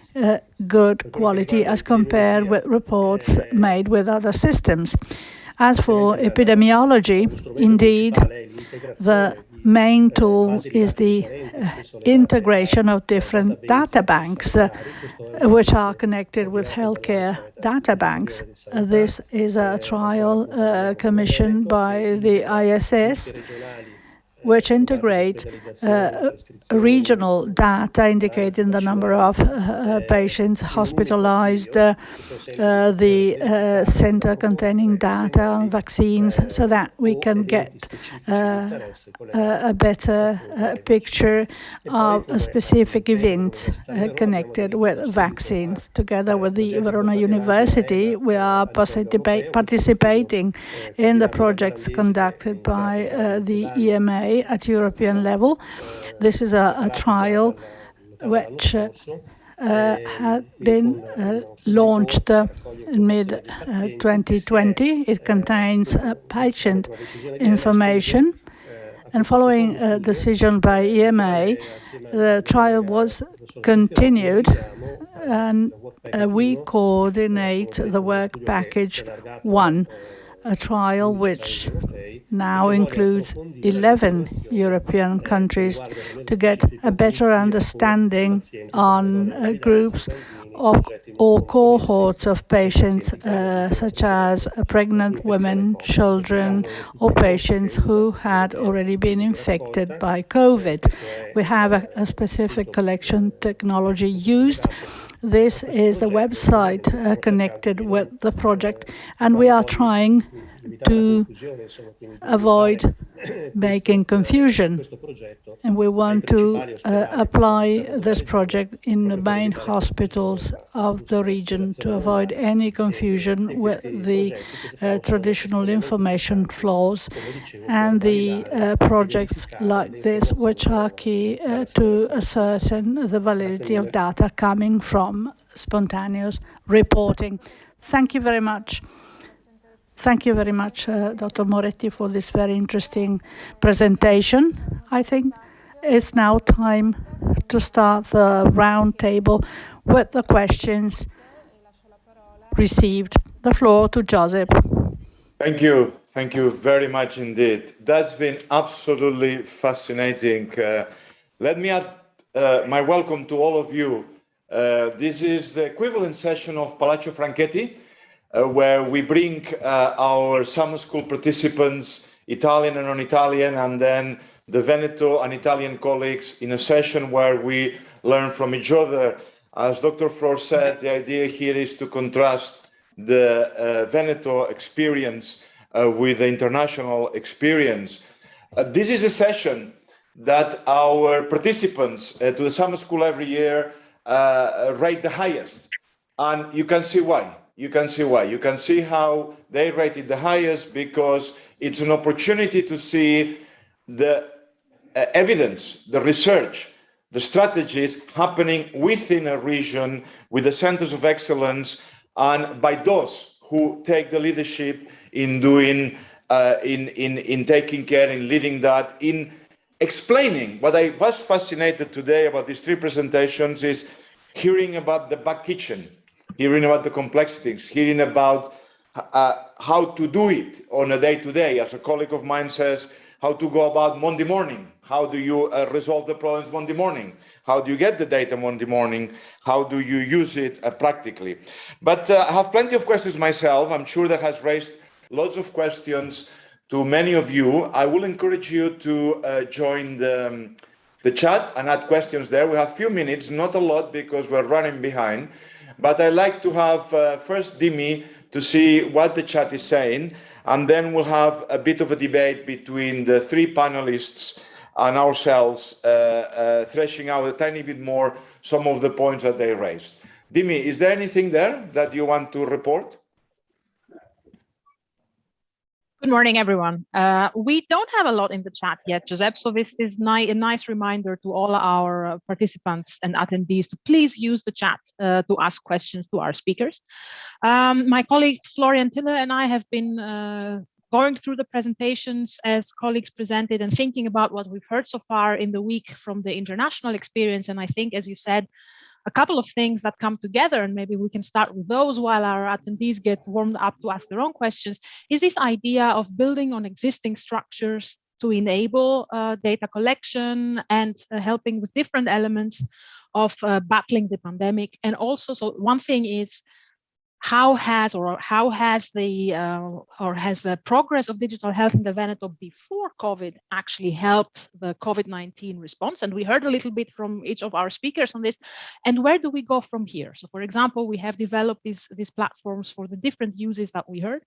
good quality as compared with reports made with other systems. As for epidemiology, indeed, the main tool is the integration of different data banks, which are connected with healthcare data banks. This is a trial commissioned by the ISS, which integrate regional data indicating the number of patients hospitalized, the center containing data on vaccines, so that we can get a better picture of a specific event connected with vaccines. Together with the Verona University, we are participating in the projects conducted by the EMA at European level. This is a trial which had been launched in mid-2020. It contains patient information. And following a decision by EMA, the trial was continued, and we coordinate the work package 1, a trial which now includes 11 European countries to get a better understanding on groups or cohorts of patients, such as pregnant women, children, or patients who had already been infected by COVID. We have a specific collection technology used. This is the website connected with the project, and we are trying to avoid making confusion. And we want to apply this project in the main hospitals of the region to avoid any confusion with the traditional information flows and the projects like this, which are key to ascertain the validity of data coming from spontaneous reporting. Thank you very much. Thank you very much, Dr. Moretti, for this very interesting presentation. I think it's now time to start the round table with the questions received. The floor to Joseph. Thank you. Thank you very much indeed. That's been absolutely fascinating. Let me add my welcome to all of you. This is the equivalent session of Palazzo Franchetti, where we bring our summer school participants, Italian and non-Italian, and then the Veneto and Italian colleagues in a session where we learn from each other. As Dr. Flor said, the idea here is to contrast the Veneto experience with the international experience. This is a session that our participants to the summer school every year rate the highest. And you can see why. You can see why. You can see how they rate it the highest, because it's an opportunity to see the evidence, the research, the strategies happening within a region with the centers of excellence, and by those who take the leadership in doing, in taking care, in leading that, in explaining. What I was fascinated today about these three presentations is hearing about the back kitchen, hearing about the complexities, hearing about how to do it on a day-to-day. As a colleague of mine says, how to go about Monday morning. How do you resolve the problems Monday morning? How do you get the data Monday morning? How do you use it practically? But I have plenty of questions myself. I'm sure that has raised lots of questions to many of you. I will encourage you to join the chat and add questions there. We have a few minutes, not a lot because we're running behind. But I'd like to have first Dimi to see what the chat is saying, and then we'll have a bit of a debate between the three panelists and ourselves, threshing out a tiny bit more some of the points that they raised. Dimi, is there anything there that you want to report? Good morning, everyone. We don't have a lot in the chat yet, Giuseppe, so this is a nice reminder to all our participants and attendees to please use the chat to ask questions to our speakers. My colleague Florian Tille and I have been going through the presentations as colleagues presented and thinking about what we've heard so far in the week from the international experience. And I think, as you said, a couple of things that come together, and maybe we can start with those while our attendees get warmed up to ask their own questions, is this idea of building on existing structures to enable data collection and helping with different elements of battling the pandemic. And also, so one thing is, how has the progress of digital health in the Veneto before COVID actually helped the COVID-19 response? And we heard a little bit from each of our speakers on this. And where do we go from here? So, for example, we have developed these platforms for the different uses that we heard.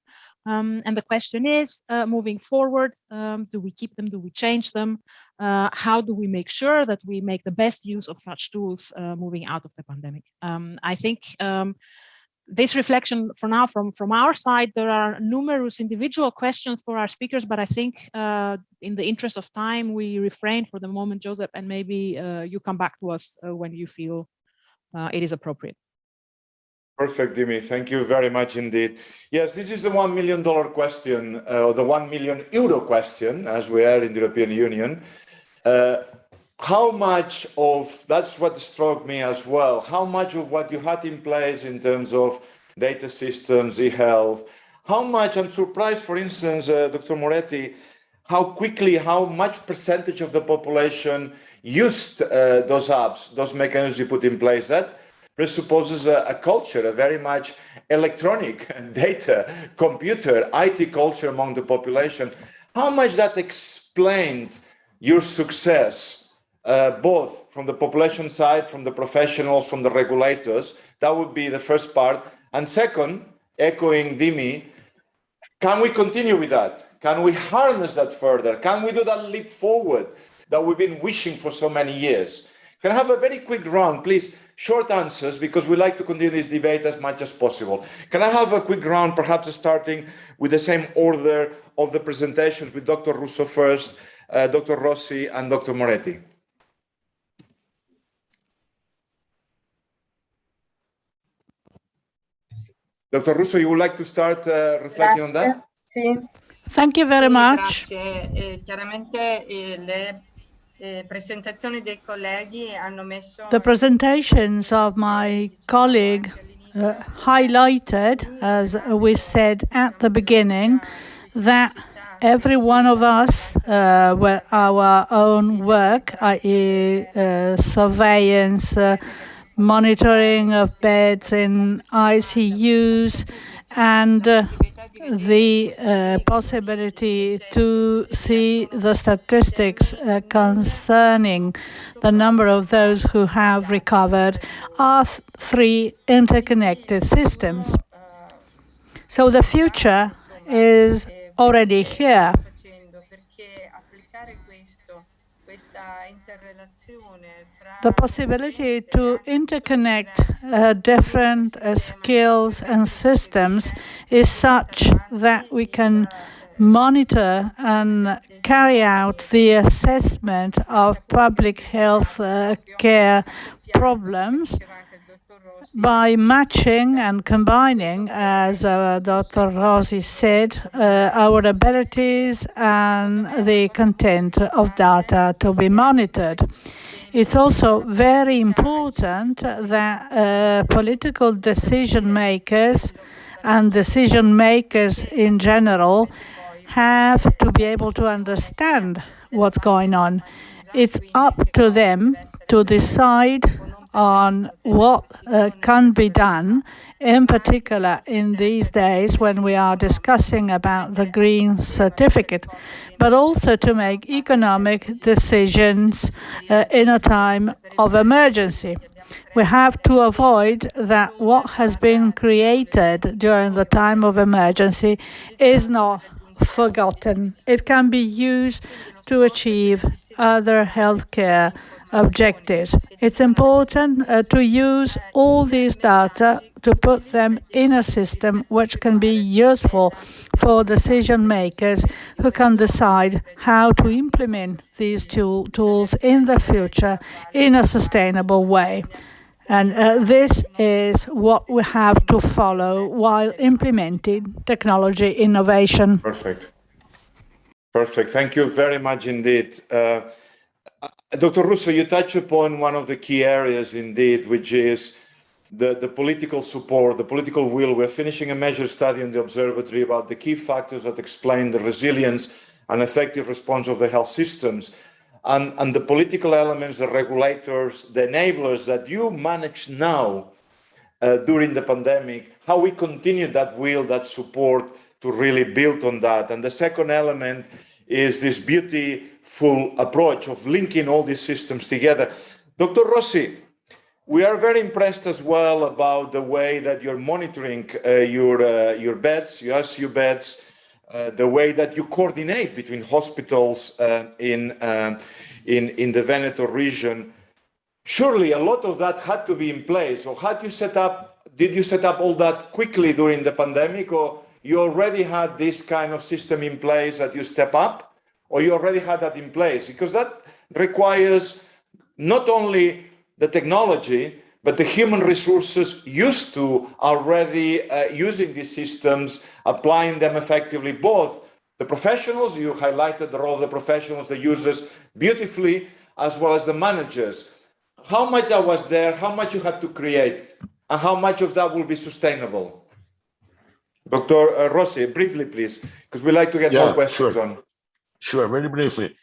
And the question is, moving forward, do we keep them? Do we change them? How do we make sure that we make the best use of such tools moving out of the pandemic? I think this reflection for now from our side, there are numerous individual questions for our speakers, but I think in the interest of time, we refrain for the moment, Joseph, and maybe you come back to us when you feel it is appropriate. Perfect, Dimi. Thank you very much indeed. Yes, this is the $1 million question, or the €1 million question, as we are in the European Union. How much of, that's what struck me as well, how much of what you had in place in terms of data systems, e-health, how much, I'm surprised, for instance, Dr. Moretti, how quickly, how much percentage of the population used those apps, those mechanisms you put in place? That presupposes a culture, a very much electronic data, computer, IT culture among the population. How much that explained your success, both from the population side, from the professionals, from the regulators? That would be the first part. And second, echoing Dimi, can we continue with that? Can we harness that further? Can we do that leap forward that we've been wishing for so many years? Can I have a very quick round, please? Short answers, because we like to continue this debate as much as possible. Can I have a quick round, perhaps starting with the same order of the presentations, with Dr. Russo first, Dr. Rossi, and Dr. Moretti? Dr. Russo, you would like to start reflecting on that? Sì. Thank you very much. Grazie. Chiaramente le presentazioni dei colleghi hanno messo... The presentations of my colleague highlighted, as we said at the beginning, that every one of us, with our own work, i.e. surveillance, monitoring of beds in ICUs, and the possibility to see the statistics concerning the number of those who have recovered are three interconnected systems. So the future is already here. The possibility to interconnect different skills and systems is such that we can monitor and carry out the assessment of public health care problems by matching and combining, as Dr. Rossi said, our abilities and the content of data to be monitored. It's also very important that political decision makers and decision makers in general have to be able to understand what's going on. It's up to them to decide on what can be done, in particular in these days when we are discussing about the green certificate, but also to make economic decisions in a time of emergency. We have to avoid that what has been created during the time of emergency is not forgotten. It can be used to achieve other healthcare objectives. It's important to use all these data to put them in a system which can be useful for decision makers who can decide how to implement these tools in the future in a sustainable way. And this is what we have to follow while implementing technology innovation. Perfect. Perfect. Thank you very much indeed. Dr. Russo, you touch upon one of the key areas indeed, which is the political support, the political will. We're finishing a major study in the Observatory about the key factors that explain the resilience and effective response of the health systems. And the political elements, the regulators, the enablers that you manage now during the pandemic, how we continue that will, that support to really build on that. And the second element is this beautiful approach of linking all these systems together. Dr. Rossi, we are very impressed as well about the way that you're monitoring your beds, your ICU beds, the way that you coordinate between hospitals in the Veneto region. Surely a lot of that had to be in place, or did you set up all that quickly during the pandemic, or you already had this kind of system in place that you step up, or you already had that in place? Because that requires not only the technology, but the human resources used to already using these systems, applying them effectively, both the professionals, you highlighted the role of the professionals, the users beautifully, as well as the managers. How much that was there, how much you had to create, and how much of that will be sustainable? Dr. Rossi, briefly, please, because we like to get more questions on. Sure, very briefly.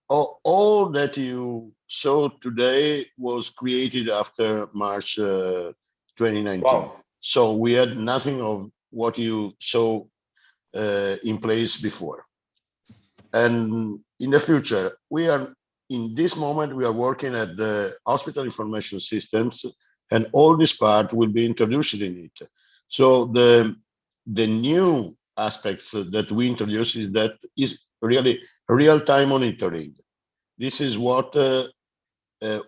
All that you saw today was created after March 2019. Wow. So we had nothing of what you saw in place before. And in the future, in this moment, we are working at the hospital information systems, and all this part will be introduced in it. So the new aspects that we introduce is really real-time monitoring. This is what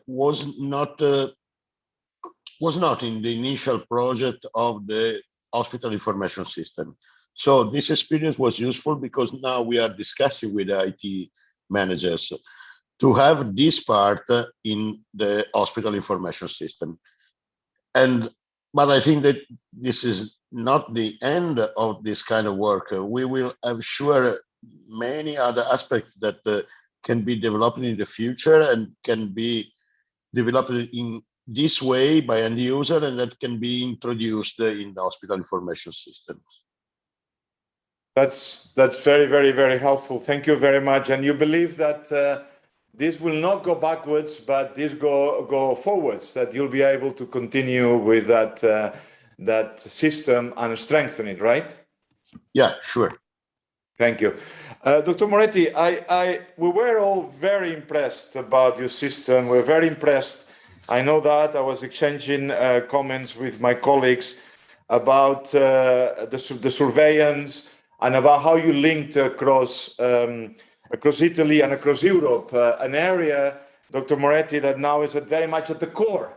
was not in the initial project of the hospital information system. So this experience was useful because now we are discussing with the IT managers to have this part in the hospital information system. But I think that this is not the end of this kind of work. We will have sure many other aspects that can be developed in the future and can be developed in this way by end user, and that can be introduced in the hospital information systems. That's very, very, very helpful. Thank you very much. And you believe that this will not go backwards, but this go forwards, that you'll be able to continue with that system and strengthen it, right? Yeah, sure. Thank you. Dr. Moretti, we were all very impressed about your system. We're very impressed. I know that. I was exchanging comments with my colleagues about the surveillance and about how you linked across Italy and across Europe, an area, Dr. Moretti, that now is very much at the core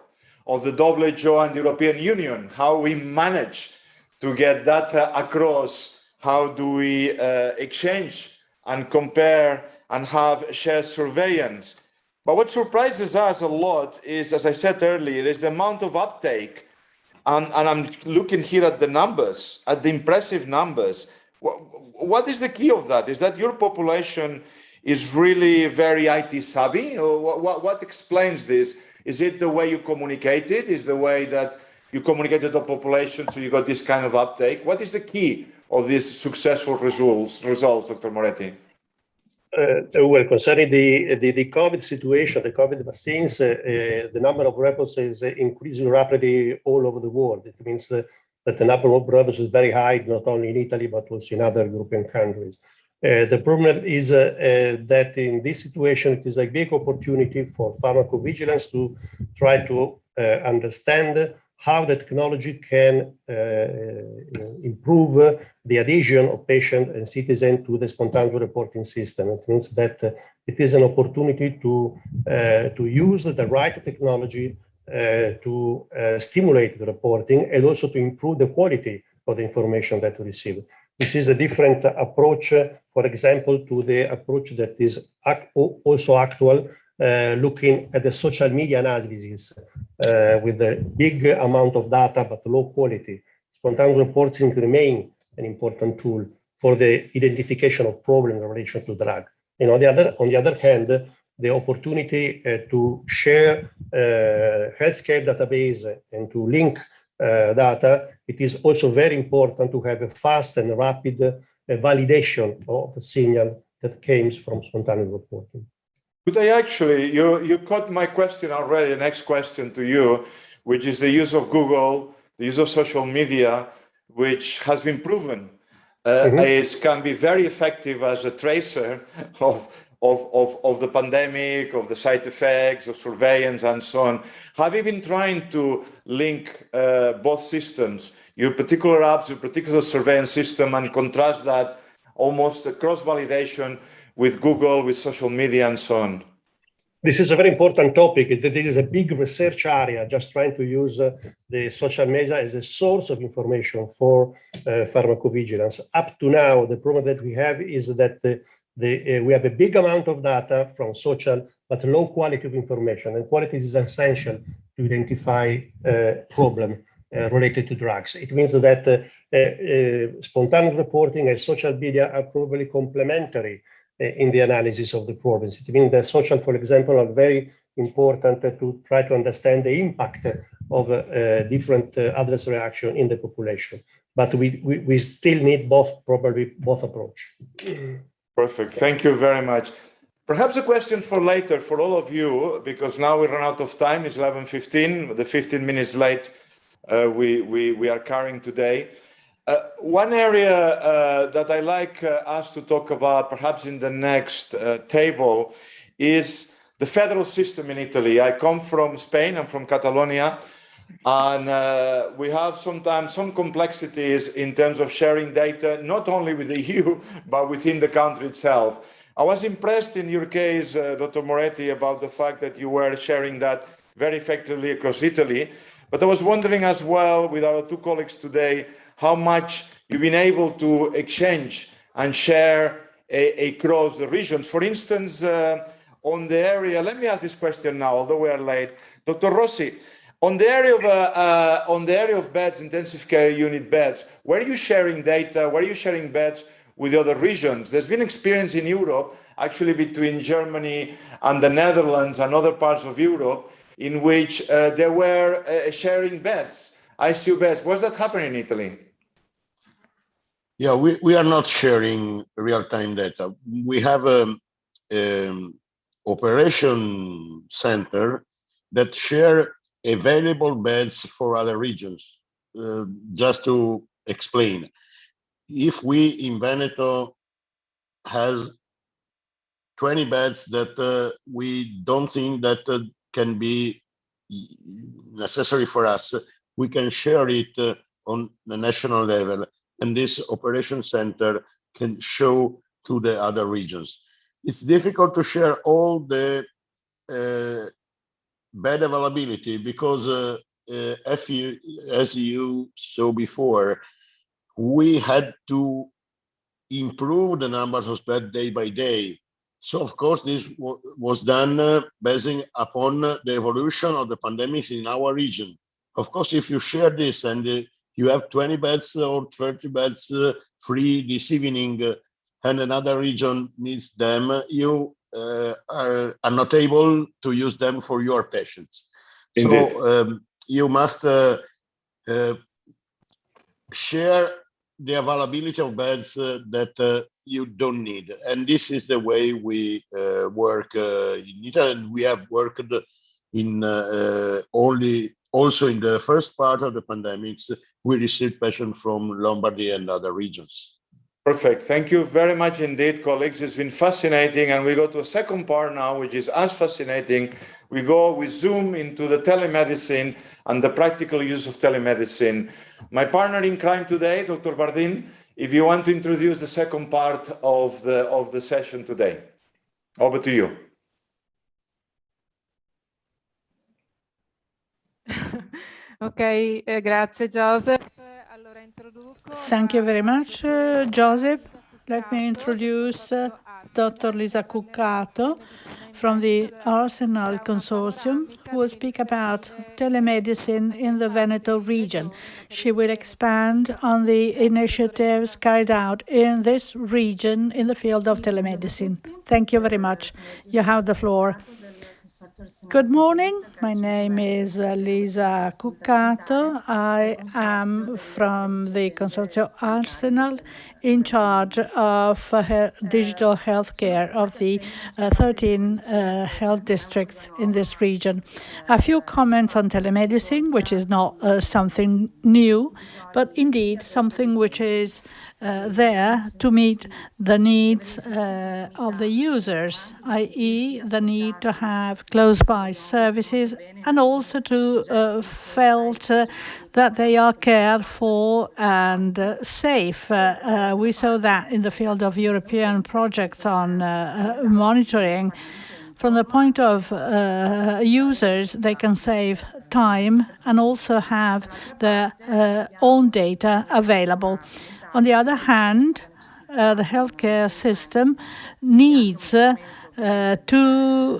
of the WHO and the European Union. How we manage to get data across, how do we exchange and compare and have shared surveillance. But what surprises us a lot is, as I said earlier, is the amount of uptake. And I'm looking here at the numbers, at the impressive numbers. What is the key of that? Is that your population is really very IT savvy? Or what explains this? Is it the way you communicated? Is the way that you communicated the population so you got this kind of uptake? What is the key of these successful results, Dr. Moretti? Well, concerning the COVID situation, the COVID vaccines, the number of reports is increasing rapidly all over the world. It means that the number of reports is very high, not only in Italy, but also in other European countries. The problem is that in this situation, it is a big opportunity for pharmacovigilance to try to understand how the technology can improve the adhesion of patient and citizen to the spontaneous reporting system. It means that it is an opportunity to use the right technology to stimulate the reporting and also to improve the quality of the information that we receive. This is a different approach, for example, to the approach that is also actual, looking at the social media analysis with a big amount of data but low quality. Spontaneous reporting remain an important tool for the identification of problems in relation to drug. And on the other hand, the opportunity to share healthcare database and to link data, it is also very important to have a fast and rapid validation of the signal that comes from spontaneous reporting. Could I actually, you caught my question already, the next question to you, which is the use of Google, the use of social media, which has been proven can be very effective as a tracer of the pandemic, of the side effects, of surveillance, and so on. Have you been trying to link both systems, your particular apps, your particular surveillance system, and contrast that almost cross-validation with Google, with social media, and so on? This is a very important topic. There is a big research area just trying to use the social media as a source of information for pharmacovigilance. Up to now, the problem that we have is that we have a big amount of data from social, but low quality of information. And quality is essential to identify problem related to drugs. It means that spontaneous reporting and social media are probably complementary in the analysis of the problems. It means that social, for example, are very important to try to understand the impact of different adverse reaction in the population. But we still need probably both approach. Perfect. Thank you very much. Perhaps a question for later for all of you, because now we run out of time. It's 11:15, the 15 minutes late we are carrying today. One area that I like us to talk about, perhaps in the next table, is the federal system in Italy. I come from Spain, I'm from Catalonia, and we have sometimes some complexities in terms of sharing data, not only with the EU, but within the country itself. I was impressed in your case, Dr. Moretti, about the fact that you were sharing that very effectively across Italy. But I was wondering as well, with our two colleagues today, how much you've been able to exchange and share across the regions. For instance, on the area, let me ask this question now, although we are late. Dr. Rossi, on the area of beds, intensive care unit beds, were you sharing data? Were you sharing beds with the other regions? There's been experience in Europe, actually between Germany and the Netherlands and other parts of Europe, in which they were sharing beds, ICU beds. Was that happening in Italy? Yeah, we are not sharing real-time data. We have an operation center that share available beds for other regions. Just to explain, if we in Veneto has 20 beds that we don't think that can be necessary for us, we can share it on the national level, and this operation center can show to the other regions. It's difficult to share all the bed availability because as you saw before, we had to improve the numbers of beds day by day. So of course, this was done basing upon the evolution of the pandemics in our region. Of course, if you share this and you have 20 beds or 30 beds free this evening, and another region needs them, you are not able to use them for your patients. Indeed. So you must share the availability of beds that you don't need. And this is the way we work in Italy. And we have worked in also in the first part of the pandemics, we received patients from Lombardy and other regions. Perfect. Thank you very much indeed, colleagues. It's been fascinating. And we go to a second part now, which is as fascinating. We zoom into the telemedicine and the practical use of telemedicine. My partner in crime today, Dr. Bardin, if you want to introduce the second part of the session today. Over to you. Okay, grazie Joseph. Thank you very much, Joseph. Let me introduce Dr. Lisa Cuccato from the Arsenal Consortium, who will speak about telemedicine in the Veneto region. She will expand on the initiatives carried out in this region in the field of telemedicine. Thank you very much. You have the floor. Good morning. My name is Lisa Cuccato. I am from the Consortium Arsenal, in charge of digital healthcare of the 13 health districts in this region. A few comments on telemedicine, which is not something new, but indeed something which is there to meet the needs of the users, i.e. the need to have close-by services and also to felt that they are cared for and safe. We saw that in the field of European projects on monitoring. From the point of users, they can save time and also have their own data available. On the other hand, the healthcare system needs to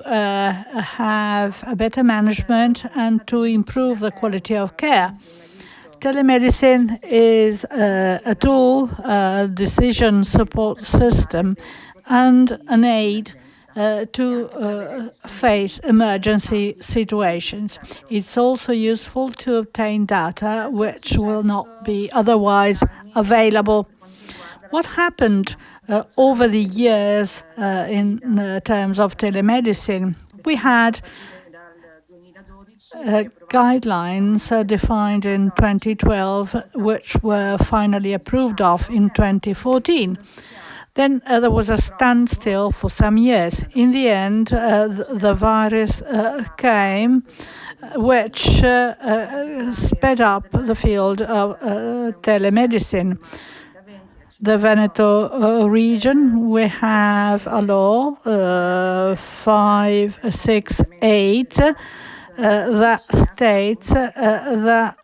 have a better management and to improve the quality of care. Telemedicine is a tool, a decision support system, and an aid to face emergency situations. It's also useful to obtain data which will not be otherwise available. What happened over the years in terms of telemedicine? We had guidelines defined in 2012, which were finally approved of in 2014. Then there was a standstill for some years. In the end, the virus came, which sped up the field of telemedicine. The Veneto region, we have a law 568 that states that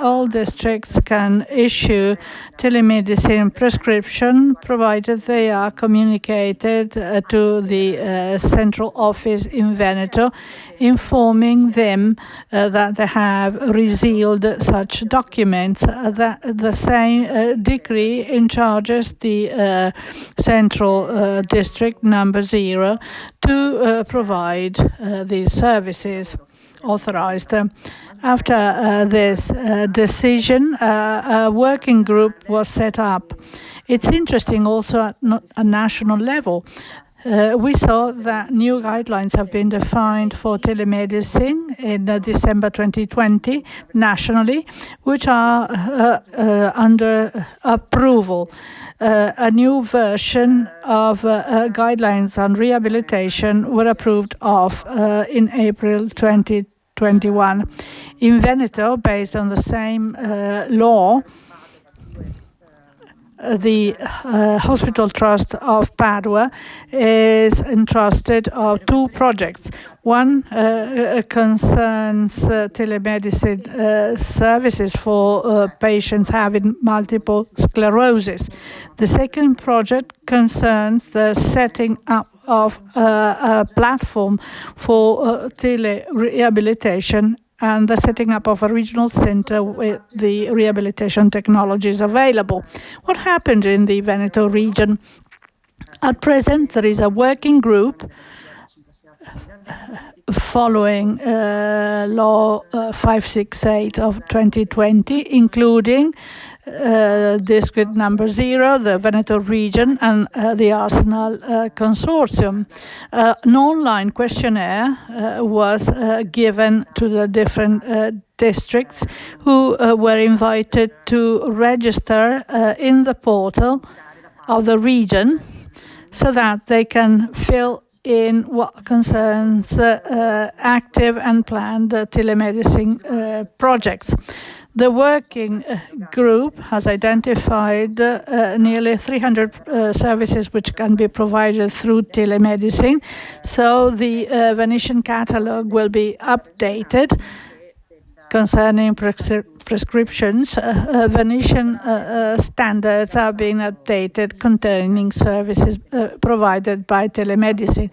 all districts can issue telemedicine prescription provided they are communicated to the central office in Veneto, informing them that they have received such documents. The same decree in charges the central district number 0 to provide these services authorized. After this decision, a working group was set up. It's interesting also at a national level. We saw that new guidelines have been defined for telemedicine in December 2020 nationally, which are under approval. A new version of guidelines on rehabilitation were approved of in April 2021. In Veneto, based on the same law, the Hospital Trust of Padua is entrusted of 2 projects. One concerns telemedicine services for patients having multiple sclerosis. The second project concerns the setting up of a platform for tele-rehabilitation and the setting up of a regional center with the rehabilitation technologies available. What happened in the Veneto region? At present, there is a working group following Law 568 of 2020, including district number 0, the Veneto region, and the Arsenal consortium. An online questionnaire was given to the different districts who were invited to register in the portal of the region so that they can fill in what concerns active and planned telemedicine projects. The working group has identified nearly 300 services which can be provided through telemedicine. So the Venetian catalogue will be updated concerning prescriptions. Venetian standards are being updated containing services provided by telemedicine.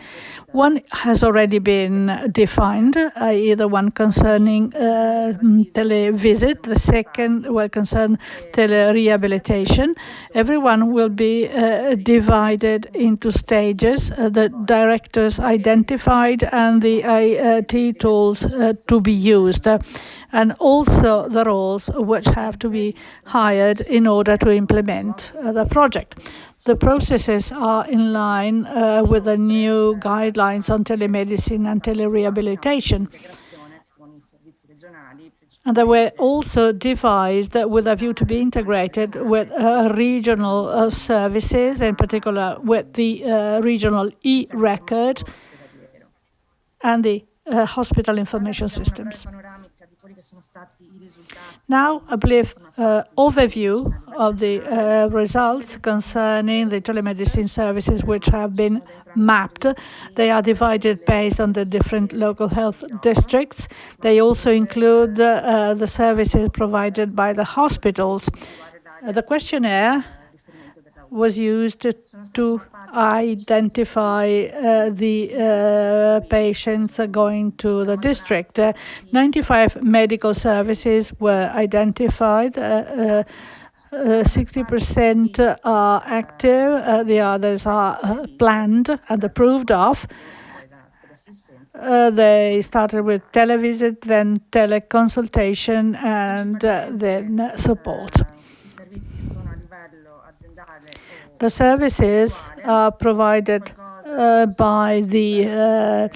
One has already been defined, i.e. the one concerning televisit. The second will concern tele-rehabilitation. Everyone will be divided into stages, the directors identified and the IT tools to be used, and also the roles which have to be hired in order to implement the project. The processes are in line with the new guidelines on telemedicine and telerehabilitation. And they were also devised with a view to be integrated with regional services, in particular with the regional e-record and the hospital information systems. Now, a brief overview of the results concerning the telemedicine services which have been mapped. They are divided based on the different local health districts. They also include the services provided by the hospitals. The questionnaire was used to identify the patients going to the district. 95 medical services were identified. 60% are active, the others are planned and approved of. They started with televisit, then teleconsultation, and then support. The services are provided by the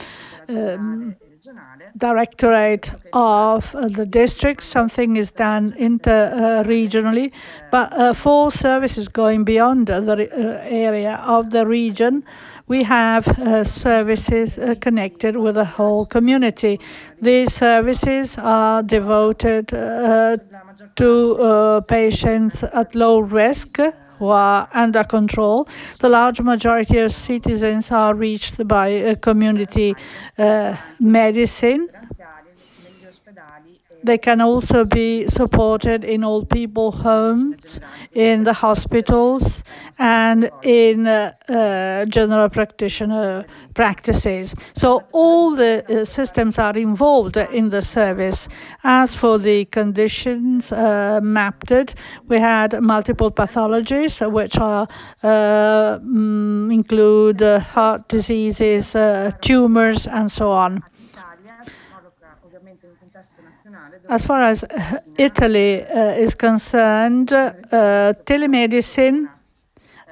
directorate of the district. Something is done inter-regionally, but for services going beyond the area of the region, we have services connected with the whole community. These services are devoted to patients at low risk who are under control. The large majority of citizens are reached by community medicine. They can also be supported in old people homes, in the hospitals, and in general practitioner practices. So all the systems are involved in the service. As for the conditions mapped, we had multiple pathologies, which are include heart diseases, tumors, and so on. As far as Italy is concerned, telemedicine,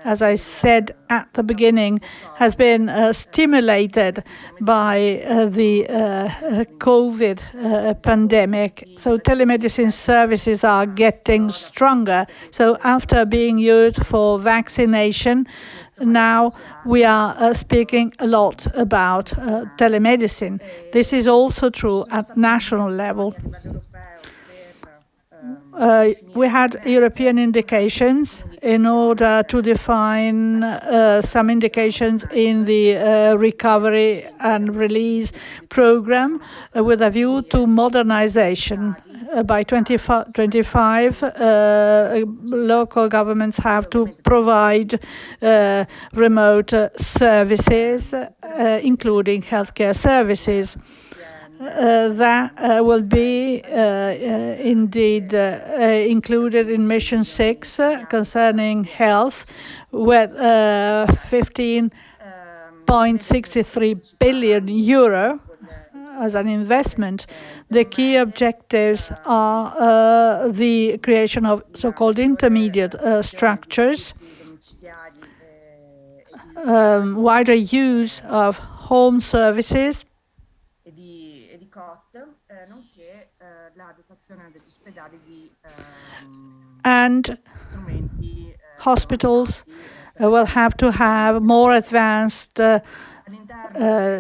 as I said at the beginning, has been stimulated by the COVID pandemic. So telemedicine services are getting stronger. So after being used for vaccination, now we are speaking a lot about telemedicine. This is also true at national level. We had European indications in order to define some indications in the recovery and release program with a view to modernization. By 2025, local governments have to provide remote services, including healthcare services. That will be indeed included in Mission 6 concerning health, with 15.63 billion euro as an investment. The key objectives are the creation of so-called intermediate structures, wider use of home services, and hospitals will have to have more advanced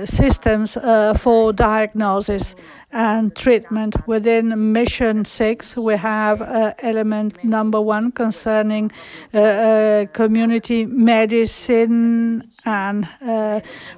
systems for diagnosis and treatment. Within Mission 6, we have element number 1 concerning community medicine and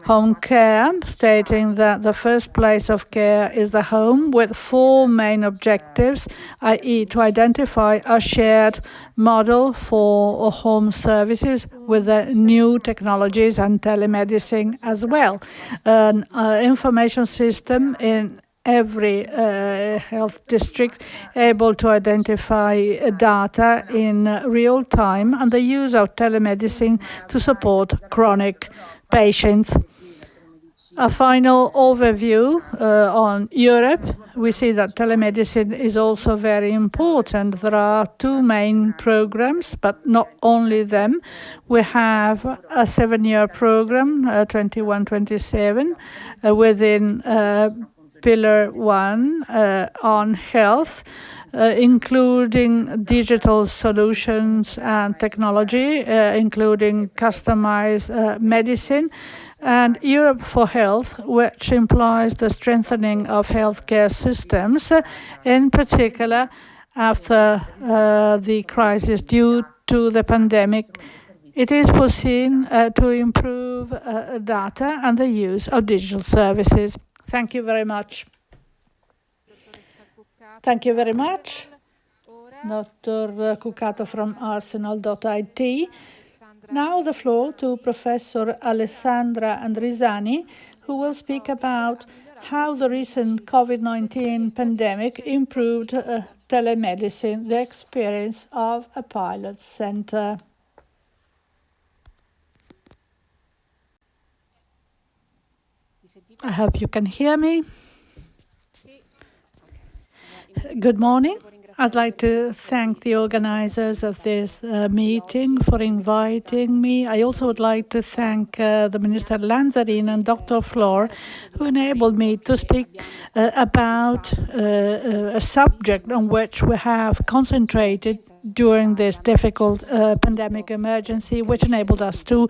home care, stating that the first place of care is the home, with 4 main objectives, i.e. to identify a shared model for home services with new technologies and telemedicine as well. An information system in every health district able to identify data in real time, and the use of telemedicine to support chronic patients. A final overview on Europe. We see that telemedicine is also very important. There are 2 main programs, but not only them. We have a 7-year program, 21-27, within Pillar 1 on health, including digital solutions and technology, including customized medicine, and Europe for Health, which implies the strengthening of healthcare systems, in particular after the crisis due to the pandemic. It is foreseen to improve data and the use of digital services. Thank you very much. Thank you very much, Dr. Cuccato from Arsenal.it. Now the floor to Professor Alessandra Andrisani, who will speak about how the recent COVID-19 pandemic improved telemedicine, the experience of a pilot center. I hope you can hear me. Good morning. I'd like to thank the organizers of this meeting for inviting me. I also would like to thank the Minister Lanzarin and Dr. Flor, who enabled me to speak about a subject on which we have concentrated during this difficult pandemic emergency, which enabled us to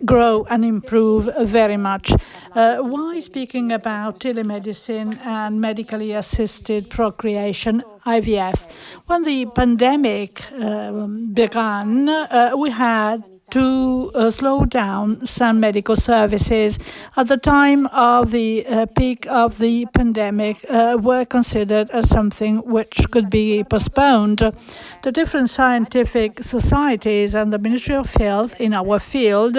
grow and improve very much. Why speaking about telemedicine and medically assisted procreation, IVF? When the pandemic began, we had to slow down some medical services at the time of the peak of the pandemic were considered as something which could be postponed. The different scientific societies and the Ministry of Health in our field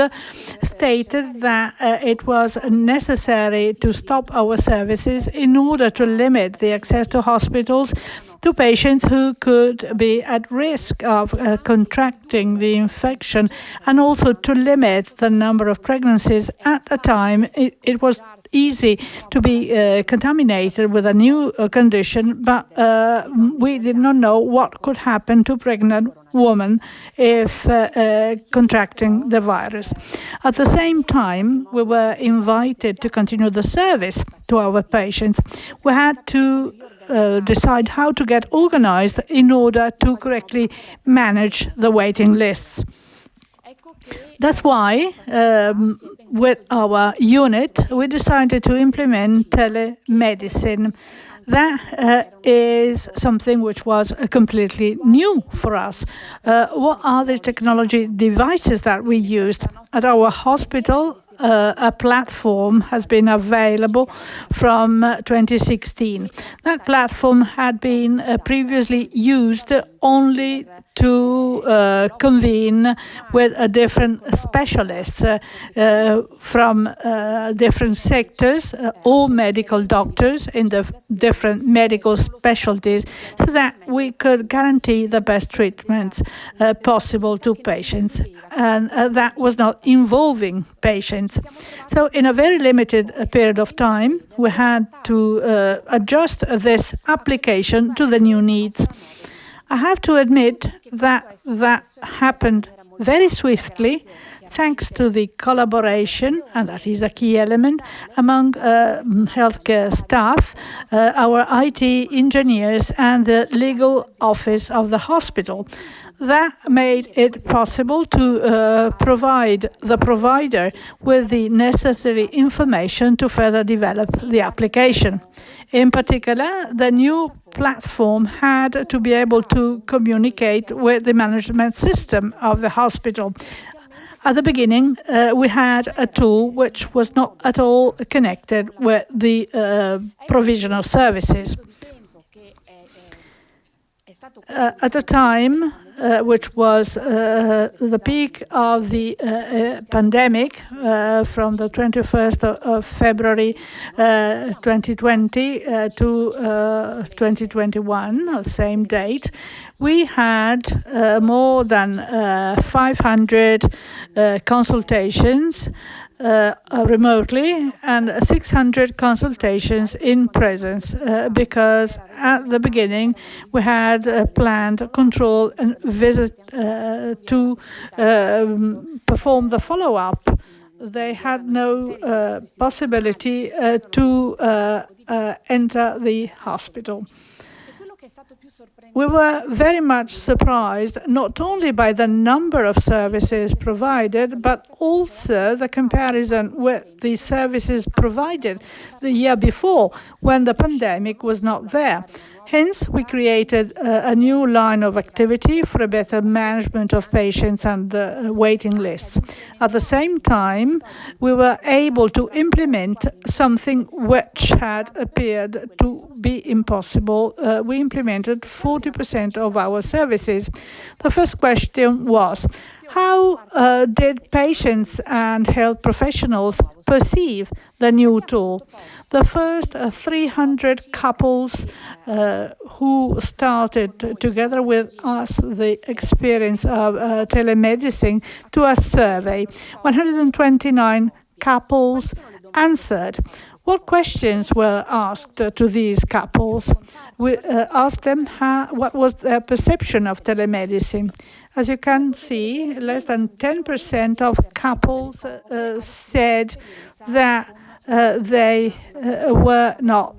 stated that it was necessary to stop our services in order to limit the access to hospitals to patients who could be at risk of contracting the infection, and also to limit the number of pregnancies. At a time, it was easy to be contaminated with a new condition, but we did not know what could happen to pregnant woman if contracting the virus. At the same time, we were invited to continue the service to our patients. We had to decide how to get organized in order to correctly manage the waiting lists. That's why, with our unit, we decided to implement telemedicine. That is something which was completely new for us. What are the technology devices that we used? At our hospital, a platform has been available from 2016. That platform had been previously used only to convene with different specialists from different sectors, all medical doctors in the different medical specialties, so that we could guarantee the best treatments possible to patients. And that was not involving patients. So in a very limited period of time, we had to adjust this application to the new needs. I have to admit that that happened very swiftly, thanks to the collaboration, and that is a key element, among healthcare staff, our IT engineers, and the legal office of the hospital. That made it possible to provide the provider with the necessary information to further develop the application. In particular, the new platform had to be able to communicate with the management system of the hospital. At the beginning, we had a tool which was not at all connected with the provisional services. At a time which was the peak of the pandemic, from the 21st of February 2020 to 2021, the same date, we had more than 500 consultations remotely and 600 consultations in presence, because at the beginning we had planned control and visit to perform the follow-up. They had no possibility to enter the hospital. We were very much surprised not only by the number of services provided, but also the comparison with the services provided the year before, when the pandemic was not there. Hence, we created a new line of activity for a better management of patients and waiting lists. At the same time, we were able to implement something which had appeared to be impossible. We implemented 40% of our services. The first question was, how did patients and health professionals perceive the new tool? The first 300 couples who started together with us the experience of telemedicine to a survey. 129 couples answered. What questions were asked to these couples? We asked them what was their perception of telemedicine. As you can see, less than 10% of couples said that they were not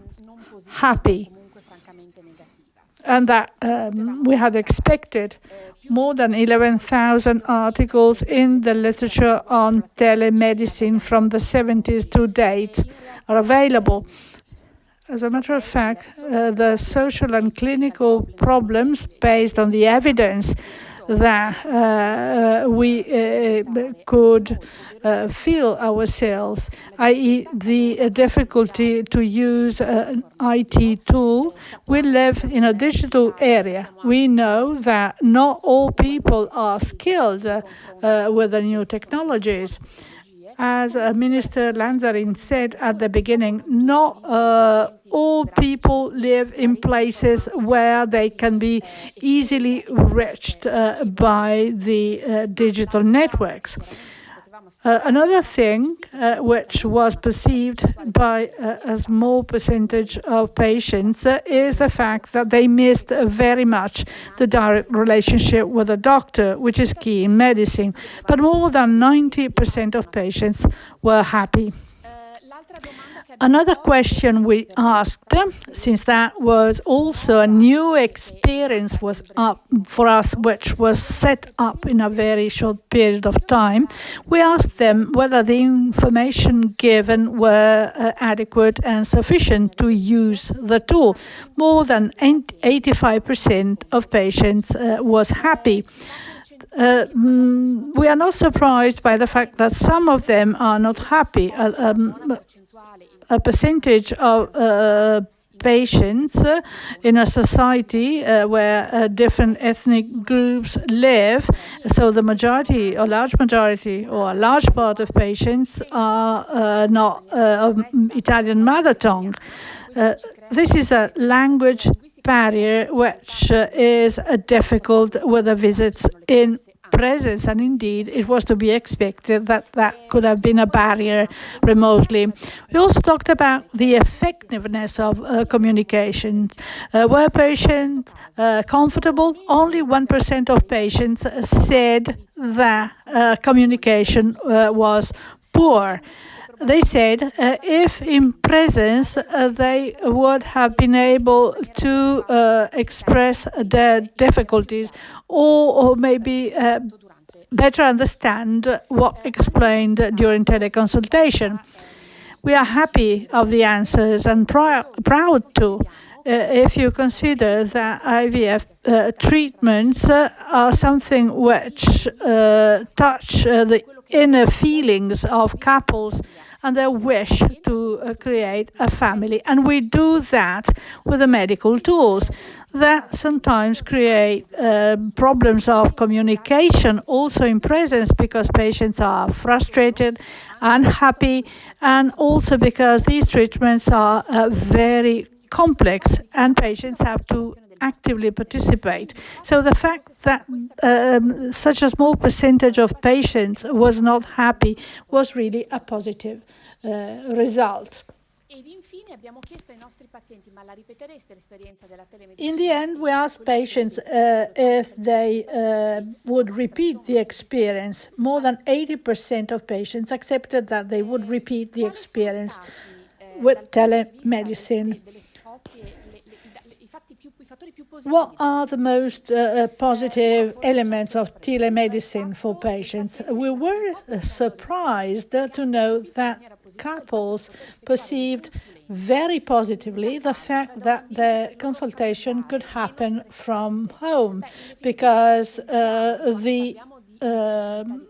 happy, and that we had expected. More than 11,000 articles in the literature on telemedicine from the 70s to date are available. As a matter of fact, the social and clinical problems based on the evidence that we could feel ourselves, i.e. the difficulty to use an IT tool. We live in a digital area. We know that not all people are skilled with the new technologies. As Minister Lanzarin said at the beginning, not all people live in places where they can be easily reached by the digital networks. Another thing which was perceived by a small percentage of patients is the fact that they missed very much the direct relationship with a doctor, which is key in medicine. But more than 90% of patients were happy. Another question we asked, since that was also a new experience was up for us, which was set up in a very short period of time, we asked them whether the information given were adequate and sufficient to use the tool. More than 85% of patients was happy. We are not surprised by the fact that some of them are not happy. A percentage of patients in a society where different ethnic groups live, so the majority or large majority or a large part of patients are not of Italian mother tongue. This is a language barrier which is difficult with the visits in presence, and indeed it was to be expected that that could have been a barrier remotely. We also talked about the effectiveness of communication. Were patients comfortable? Only 1% of patients said that communication was poor. They said if in presence they would have been able to express their difficulties or maybe better understand what explained during teleconsultation. We are happy of the answers and proud too. If you consider that IVF treatments are something which touch the inner feelings of couples and their wish to create a family. And we do that with the medical tools that sometimes create problems of communication also in presence because patients are frustrated, unhappy, and also because these treatments are very complex and patients have to actively participate. So the fact that such a small percentage of patients was not happy was really a positive result. In the end, we asked patients if they would repeat the experience. More than 80% of patients accepted that they would repeat the experience with telemedicine. What are the most positive elements of telemedicine for patients? We were surprised to know that couples perceived very positively the fact that the consultation could happen from home because the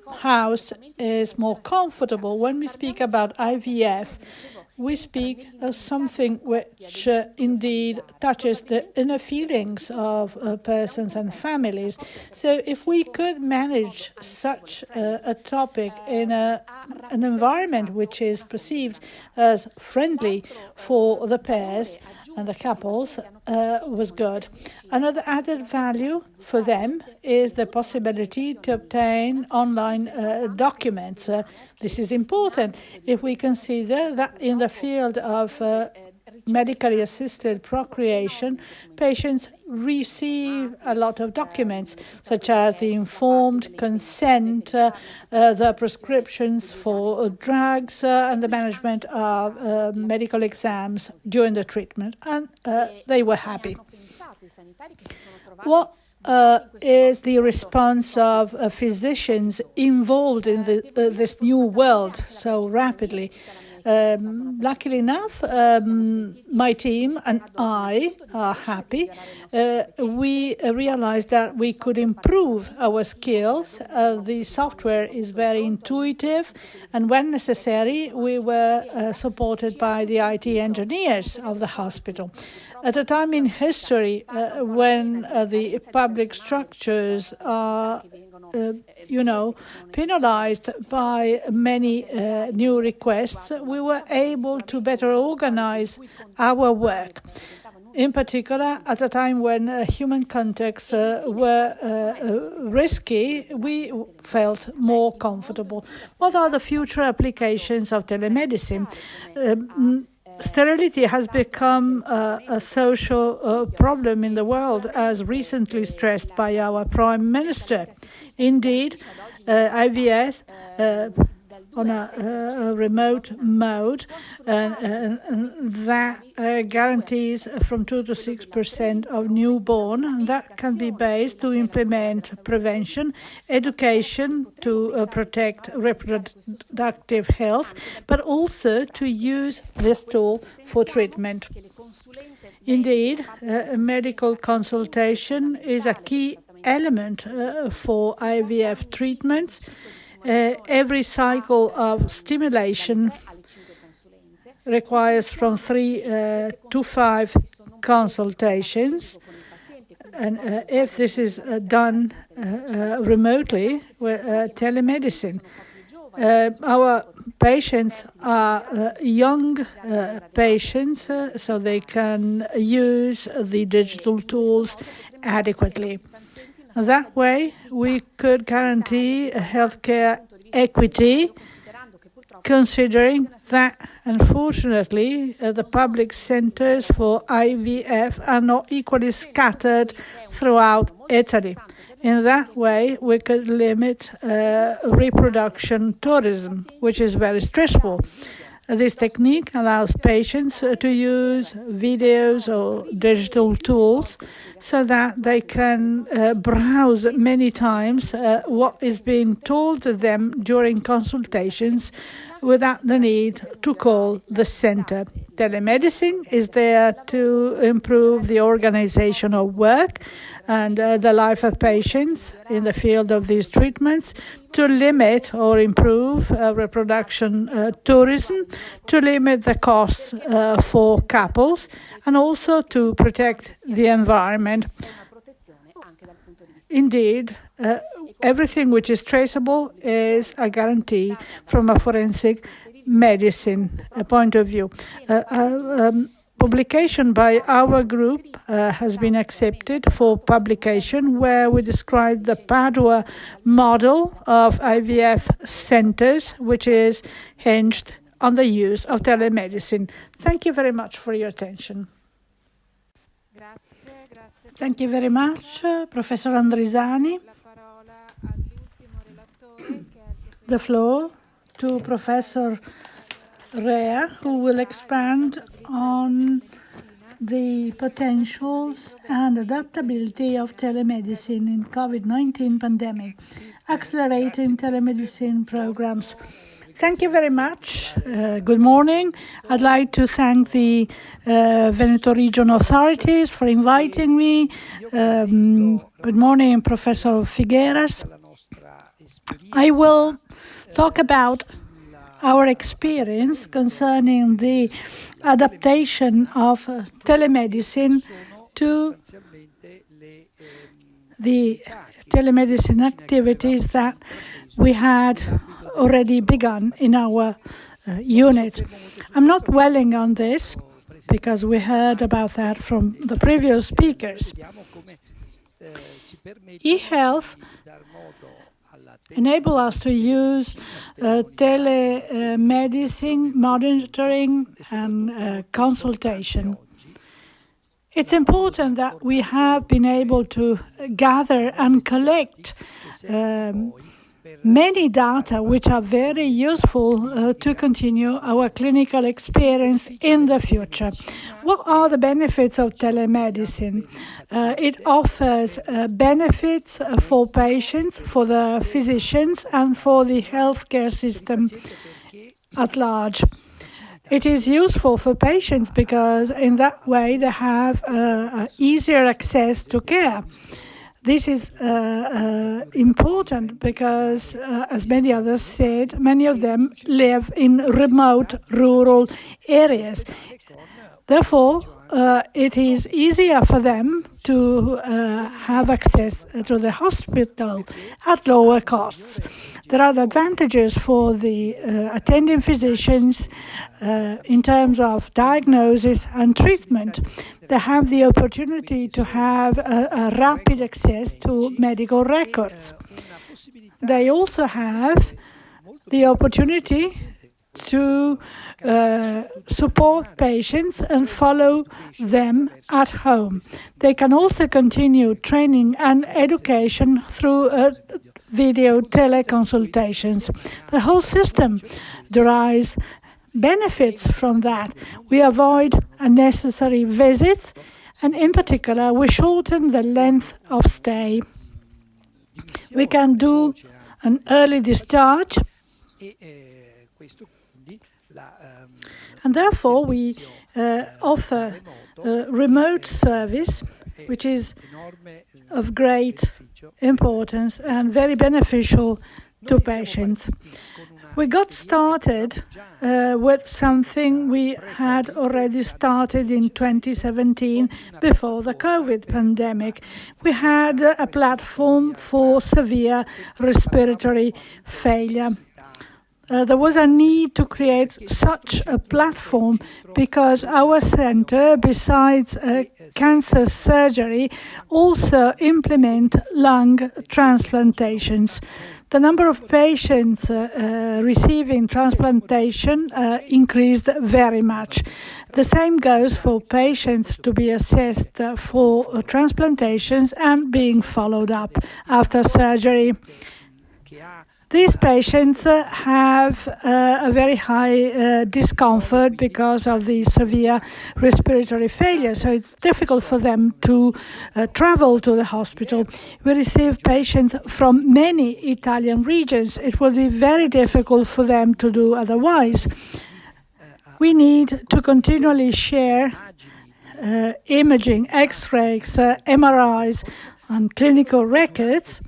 house is more comfortable. When we speak about IVF, we speak of something which indeed touches the inner feelings of persons and families. So if we could manage such a topic in an environment which is perceived as friendly for the pairs, and the couples was good. Another added value for them is the possibility to obtain online documents. This is important if we consider that in the field of medically assisted procreation, patients receive a lot of documents, such as the informed consent, the prescriptions for drugs, and the management of medical exams during the treatment, and they were happy. What is the response of physicians involved in this new world so rapidly? Luckily enough, my team and I are happy. We realized that we could improve our skills. The software is very intuitive, and when necessary, we were supported by the IT engineers of the hospital. At a time in history when the public structures are penalized by many new requests, we were able to better organize our work. In particular, at a time when human contacts were risky, we felt more comfortable. What are the future applications of telemedicine? Sterility has become a social problem in the world, as recently stressed by our Prime Minister. Indeed, IVF on a remote mode, and that guarantees from 2 to 6% of newborn, and that can be based to implement prevention, education to protect reproductive health, but also to use this tool for treatment. Indeed, medical consultation is a key element for IVF treatments. Every cycle of stimulation requires from 3 to 5 consultations, and if this is done remotely with telemedicine, our patients are young patients, so they can use the digital tools adequately. That way, we could guarantee healthcare equity, considering that, unfortunately, the public centers for IVF are not equally scattered throughout Italy. In that way, we could limit reproduction tourism, which is very stressful. This technique allows patients to use videos or digital tools so that they can browse many times what is being told to them during consultations without the need to call the center. Telemedicine is there to improve the organization of work and the life of patients in the field of these treatments, to limit or improve reproduction tourism, to limit the costs for couples, and also to protect the environment. Indeed, everything which is traceable is a guarantee from a forensic medicine point of view. Publication by our group has been accepted for publication, where we describe the Padua model of IVF centers, which is hinged on the use of telemedicine. Thank you very much for your attention. Thank you very much, Professor Andrisani. The floor to Professor Rea, who will expand on the potentials and adaptability of telemedicine in COVID-19 pandemic, accelerating telemedicine programs. Thank you very much. Good morning. I'd like to thank the Veneto Region authorities for inviting me. Good morning, Professor Figueras. I will talk about our experience concerning the adaptation of telemedicine to the telemedicine activities that we had already begun in our unit. I'm not dwelling on this. because we heard about that from the previous speakers. E-health enable us to use telemedicine, monitoring, and consultation. It's important that we have been able to gather and collect many data which are very useful to continue our clinical experience in the future. What are the benefits of telemedicine? It offers benefits for patients, for the physicians, and for the healthcare system at large. It is useful for patients because in that way they have easier access to care. This is important because, as many others said, many of them live in remote rural areas. Therefore, it is easier for them to have access to the hospital at lower costs. There are advantages for the attending physicians in terms of diagnosis and treatment. They have the opportunity to have a rapid access to medical records. They also have the opportunity to support patients and follow them at home. They can also continue training and education through video teleconsultations. The whole system derives benefits from that. We avoid unnecessary visits, and in particular, we shorten the length of stay. We can do an early discharge, and therefore we offer remote service, which is of great importance and very beneficial to patients. We got started with something we had already started in 2017 before the COVID pandemic. We had a platform for severe respiratory failure. There was a need to create such a platform because our center, besides cancer surgery, also implement lung transplantations. The number of patients receiving transplantation increased very much. The same goes for patients to be assessed for transplantations and being followed up after surgery. These patients have a very high discomfort because of the severe respiratory failure, so it's difficult for them to travel to the hospital. We receive patients from many Italian regions. It will be very difficult for them to do otherwise. We need to continually share imaging, X-rays, MRIs, and clinical records.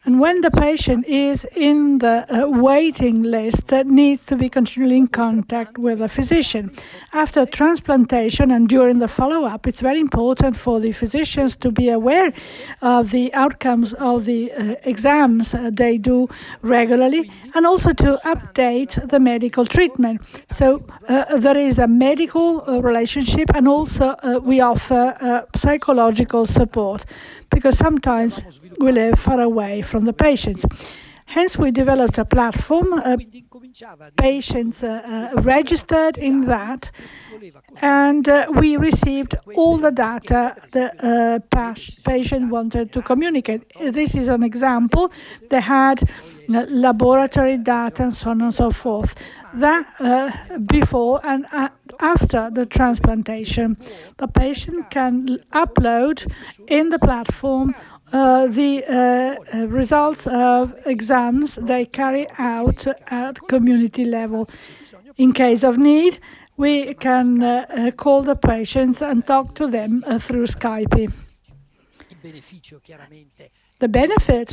And when the patient is in the waiting list, needs to be continually in contact with a physician. After transplantation and during the follow-up, it's very important for the physicians to be aware of the outcomes of the exams they do regularly, and also to update the medical treatment. So there is a medical relationship, and also we offer psychological support, because sometimes we live far away from the patients. Hence, we developed a platform. Patients registered in that, and we received all the data the patient wanted to communicate. This is an example. They had laboratory data and so on and so forth. That before and after the transplantation, the patient can upload in the platform the results of exams they carry out at community level. In case of need, we can call the patients and talk to them through Skype. The benefit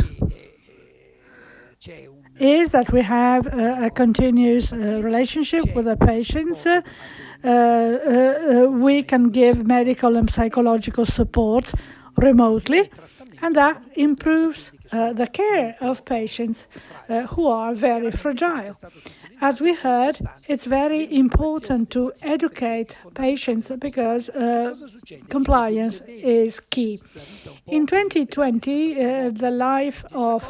is that we have a continuous relationship with the patients. We can give medical and psychological support remotely, and that improves the care of patients who are very fragile. As we heard, it's very important to educate patients because compliance is key. In 2020, the life of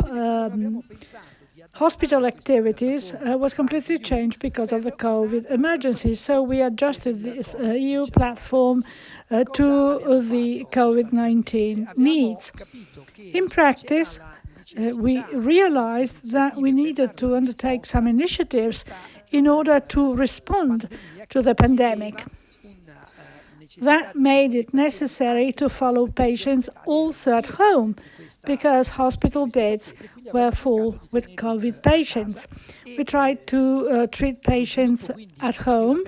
hospital activities was completely changed because of the COVID emergency. So we adjusted this EU platform to the COVID-19 needs. In practice, we realized that we needed to undertake some initiatives in order to respond to the pandemic. That made it necessary to follow patients also at home, because hospital beds were full with COVID patients. We tried to treat patients at home.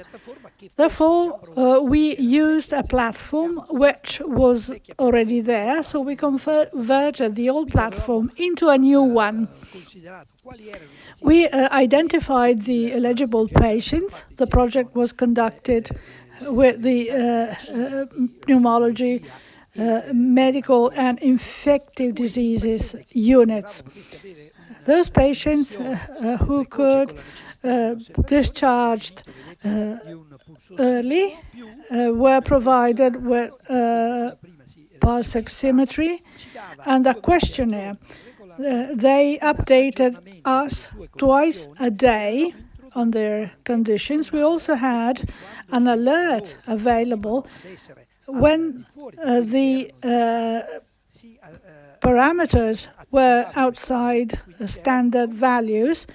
Therefore, we used a platform which was already there, so we converted the old platform into a new one. We identified the eligible patients. The project was conducted with the pneumology, medical and infective diseases units. Those patients who could discharged early were provided with pulse oximetry and a questionnaire. They updated us twice a day on their conditions. We also had an alert available when the parameters were outside standard values.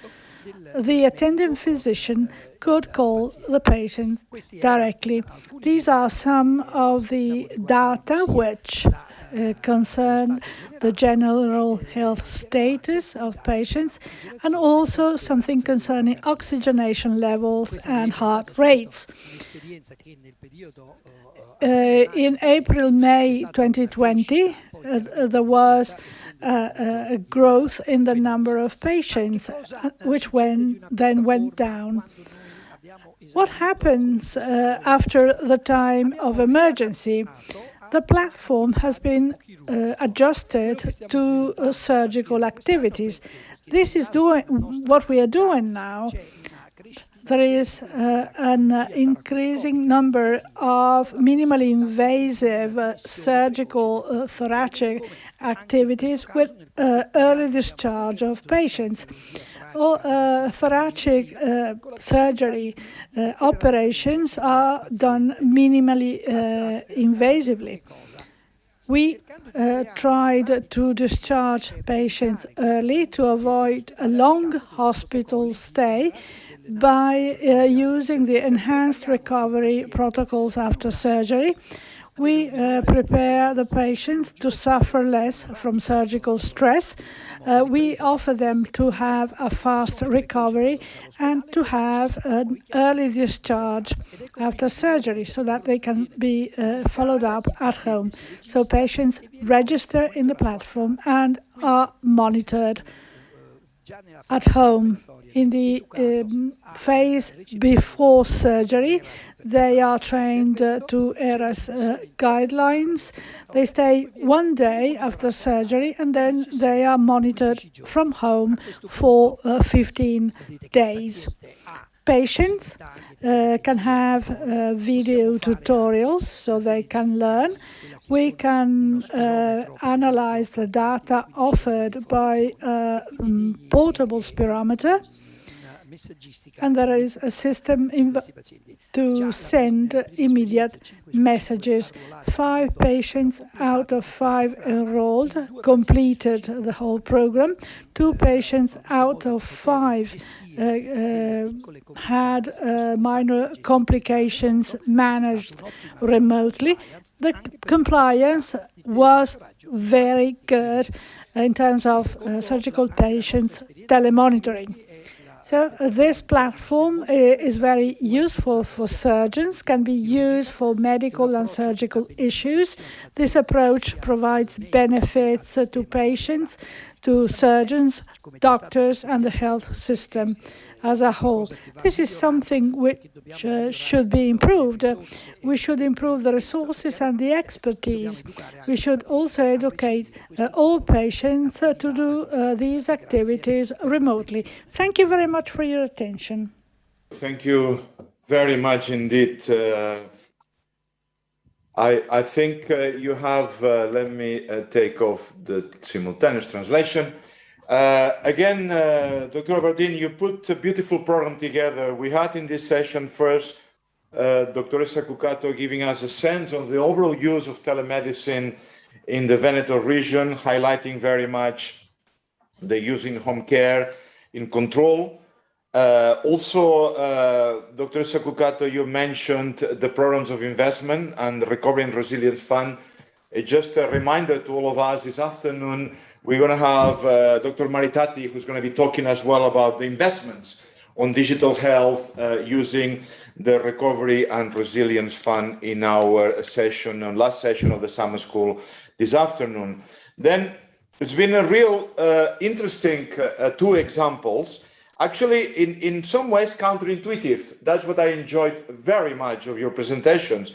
The attending physician could call the patient directly. These are some of the data which concern the general health status of patients, and also something concerning oxygenation levels and heart rates. In April-May 2020, there was a growth in the number of patients, which then went down. What happens after the time of emergency? The platform has been adjusted to surgical activities. This is what we are doing now. There is an increasing number of minimally invasive surgical thoracic activities with early discharge of patients. Thoracic surgery operations are done minimally invasively. We tried to discharge patients early to avoid a long hospital stay by using the enhanced recovery protocols after surgery. We prepare the patients to suffer less from surgical stress. We offer them to have a fast recovery and to have an early discharge after surgery so that they can be followed up at home. So patients register in the platform and are monitored at home. In the phase before surgery, they are trained to ERAS guidelines. They stay 1 day after surgery, and then they are monitored from home for 15 days. Patients can have video tutorials so they can learn. We can analyze the data offered by a portable spirometer, and there is a system to send immediate messages. 5 patients out of 5 enrolled completed the whole program. 2 patients out of 5 had minor complications managed remotely. The compliance was very good in terms of surgical patients telemonitoring. So this platform is very useful for surgeons, can be used for medical and surgical issues. This approach provides benefits to patients, to surgeons, doctors, and the health system as a whole. This is something which should be improved. We should improve the resources and the expertise. We should also educate all patients to do these activities remotely. Thank you very much for your attention. Thank you very much indeed. I think you have, let me take off the simultaneous translation. Again, Dr. Albertini, you put a beautiful program together. We had in this session first, Dr. Cucato giving us a sense of the overall use of telemedicine in the Veneto region, highlighting very much the use in home care, in control. Also, Dr. Cucato, you mentioned the programs of investment and the Recovery and Resilience Fund. Just a reminder to all of us, this afternoon, we're going to have Dr. Maritati, who's going to be talking as well about the investments on digital health using the Recovery and Resilience Fund in our session, last session of the summer school this afternoon. Then it's been a real interesting two examples. Actually, in some ways, counterintuitive. That's what I enjoyed very much of your presentations.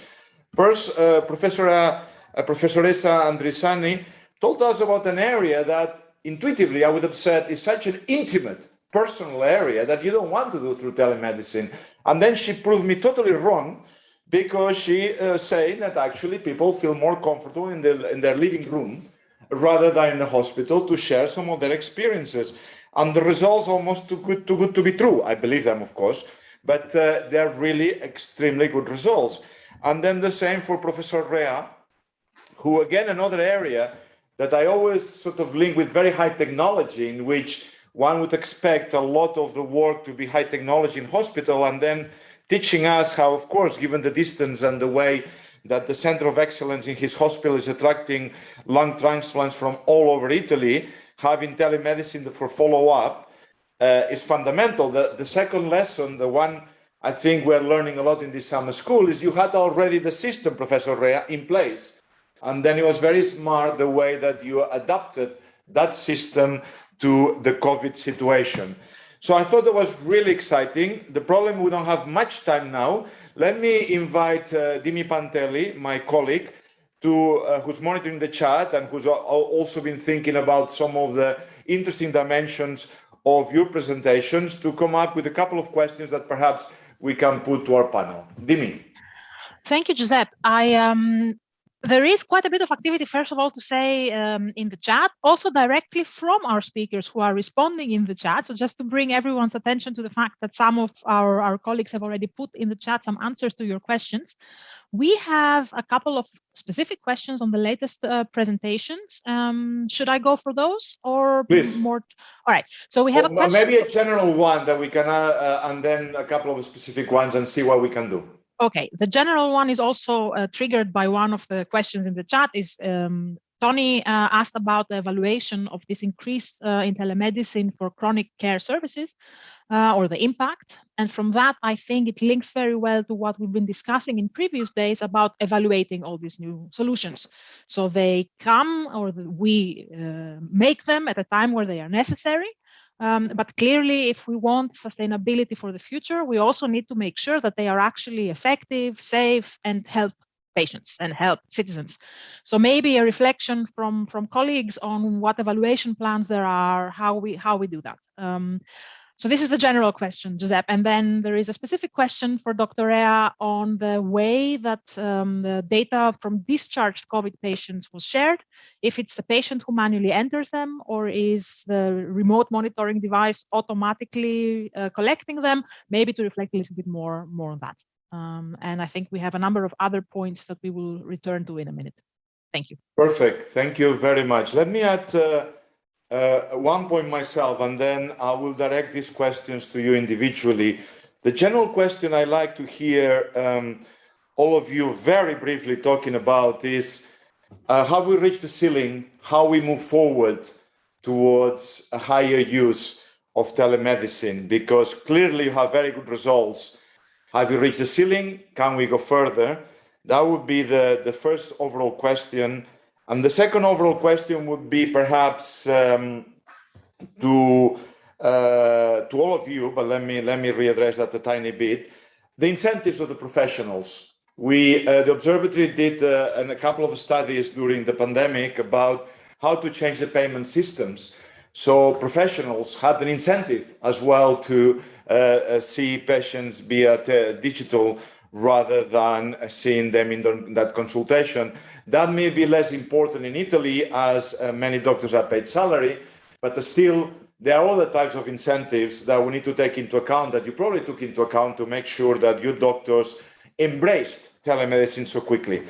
First, Professoressa Andrisani told us about an area that intuitively I would have said is such an intimate, personal area that you don't want to do through telemedicine. And then she proved me totally wrong, because she said that actually people feel more comfortable in their living room rather than in the hospital to share some of their experiences. And the results almost too good to be true. I believe them, of course, but they're really extremely good results. And then the same for Professor Rea, who again, another area that I always sort of link with very high technology, in which one would expect a lot of the work to be high technology in hospital, and then teaching us how, of course, given the distance and the way that the Center of Excellence in his hospital is attracting lung transplants from all over Italy, having telemedicine for follow-up is fundamental. The second lesson, the one I think we're learning a lot in this summer school, is you had already the system, Professor Rea, in place. And then it was very smart the way that you adapted that system to the COVID situation. So I thought that was really exciting. The problem, we don't have much time now. Let me invite Dimi Pantelli, my colleague, who's monitoring the chat and who's also been thinking about some of the interesting dimensions of your presentations, to come up with a couple of questions that perhaps we can put to our panel. Dimi. Thank you, Giuseppe. There is quite a bit of activity, first of all, to say in the chat, also directly from our speakers who are responding in the chat. So just to bring everyone's attention to the fact that some of our colleagues have already put in the chat some answers to your questions. We have a couple of specific questions on the latest presentations. Should I go for those, or please? More? All right. So we have a question. Maybe a general one that we can, and then a couple of specific ones, and see what we can do. Okay, the general one is also triggered by one of the questions in the chat. Is Tony asked about the evaluation of this increase in telemedicine for chronic care services, or the impact. And from that, I think it links very well to what we've been discussing in previous days about evaluating all these new solutions. So they come, or we make them at a time where they are necessary. But clearly, if we want sustainability for the future, we also need to make sure that they are actually effective, safe, and help patients and help citizens. So maybe a reflection from colleagues on what evaluation plans there are, how we do that. So this is the general question, Giuseppe. And then there is a specific question for Dr. Rea on the way that the data from discharged COVID patients was shared, if it's the patient who manually enters them, or is the remote monitoring device automatically collecting them, maybe to reflect a little bit more on that. And I think we have a number of other points that we will return to in a minute. Thank you. Perfect. Thank you very much. Let me add one point myself, and then I will direct these questions to you individually. The general question I like to hear all of you very briefly talking about is how we reach the ceiling, how we move forward towards a higher use of telemedicine, because clearly you have very good results. Have we reached the ceiling? Can we go further? That would be the first overall question. And the second overall question would be perhaps to all of you, but let me readdress that a tiny bit. The incentives of the professionals. The Observatory did a couple of studies during the pandemic about how to change the payment systems. So professionals had an incentive as well to see patients via digital rather than seeing them in that consultation. That may be less important in Italy as many doctors are paid salary, but still there are other types of incentives that we need to take into account that you probably took into account to make sure that your doctors embraced telemedicine so quickly.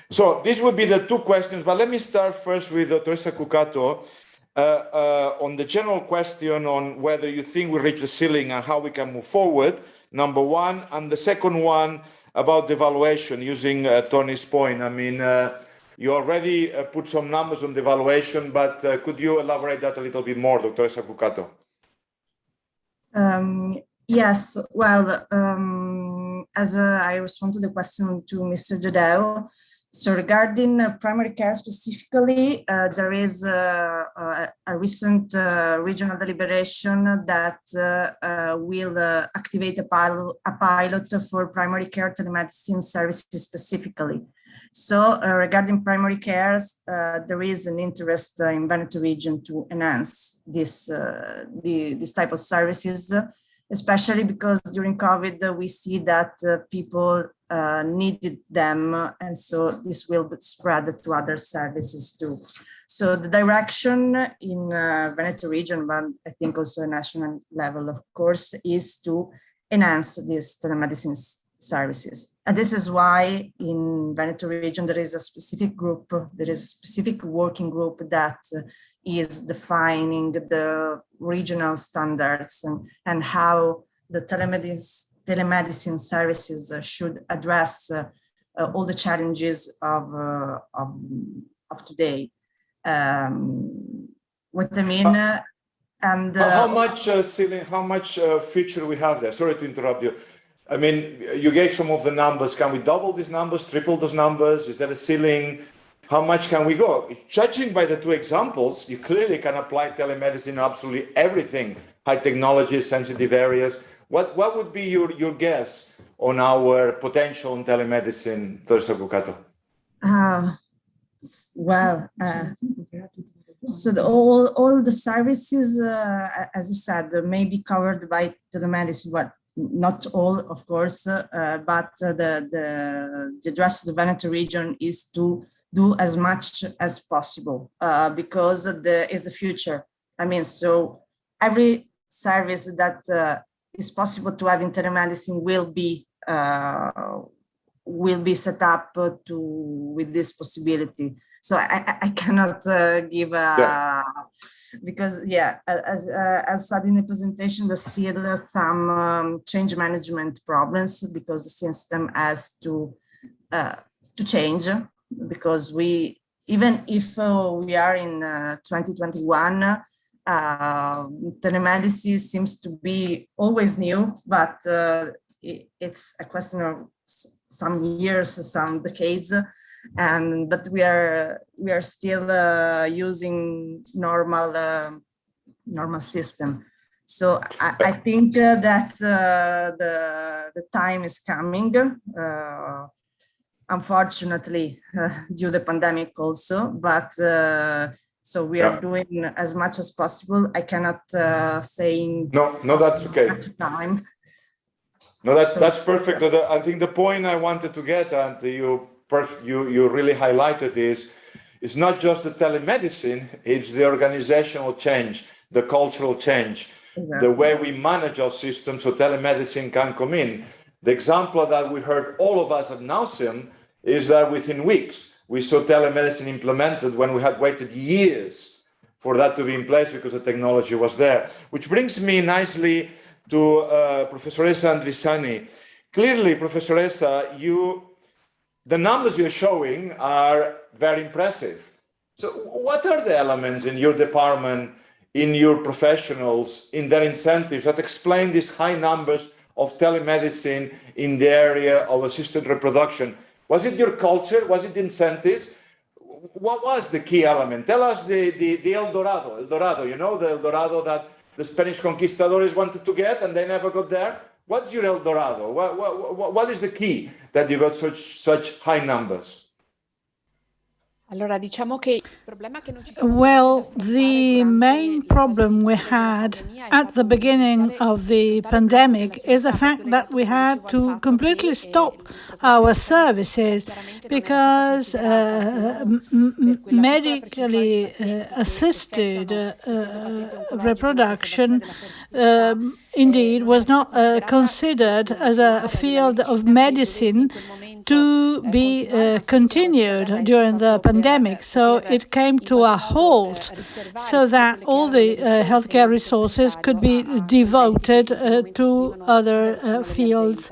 So these would be the two questions, but let me start first with Dr. Cucato on the general question on whether you think we reached the ceiling and how we can move forward, number one, and the second one about the evaluation using Tony's point. I mean, you already put some numbers on the evaluation, but could you elaborate that a little bit more, Dr. Cucato? Yes, well, as I respond to the question to Mr. Giudeo, so regarding primary care specifically, there is a recent regional deliberation that will activate a pilot for primary care telemedicine services specifically. So regarding primary care, there is an interest in Veneto region to enhance this type of services, especially because during COVID, we see that people needed them. And so this will be spread to other services too. So the direction in Veneto region, but I think also a national level, of course, is to enhance these telemedicine services. And this is why in Veneto region, there is a specific group, there is a specific working group that is defining the regional standards and how the telemedicine services should address all the challenges of today. What I mean, and how much future we have there? Sorry to interrupt you. I mean, you gave some of the numbers. Can we double these numbers, triple those numbers? Is there a ceiling? How much can we go? Judging by the two examples, you clearly can apply telemedicine in absolutely everything, high technology, sensitive areas. What would be your guess on our potential in telemedicine, Dr. Cucato? So all the services, as you said, may be covered by telemedicine, but not all, of course, but the address of the Veneto region is to do as much as possible because is the future. I mean, so every service that is possible to have in telemedicine will be set up with this possibility. So I cannot give because as said in the presentation, there's still some change management problems because the system has to change, because even if we are in 2021, telemedicine seems to be always new, but it's a question of some years, some decades, but we are still using normal system. So I think that the time is coming. Unfortunately, due to the pandemic also, but so we are doing as much as possible. I cannot say no, that's okay. Much time. No, that's perfect. I think the point I wanted to get, and you really highlighted, is it's not just the telemedicine, it's the organizational change, the cultural change, the way we manage our system so telemedicine can come in. The example that we heard all of us at nauseam is that within weeks, we saw telemedicine implemented when we had waited years for that to be in place because the technology was there. Which brings me nicely to Professoressa Andrisani. Clearly, Professoressa, the numbers you're showing are very impressive. So what are the elements in your department, in your professionals, in their incentives that explain these high numbers of telemedicine in the area of assisted reproduction? Was it your culture? Was it incentives? What was the key element? Tell us the El Dorado, you know, the El Dorado that the Spanish conquistadors wanted to get and they never got there. What's your El Dorado? What is the key that you got such high numbers? Well, the main problem we had at the beginning of the pandemic is the fact that we had to completely stop our services because medically assisted reproduction indeed was not considered as a field of medicine to be continued during the pandemic. So it came to a halt so that all the healthcare resources could be devoted to other fields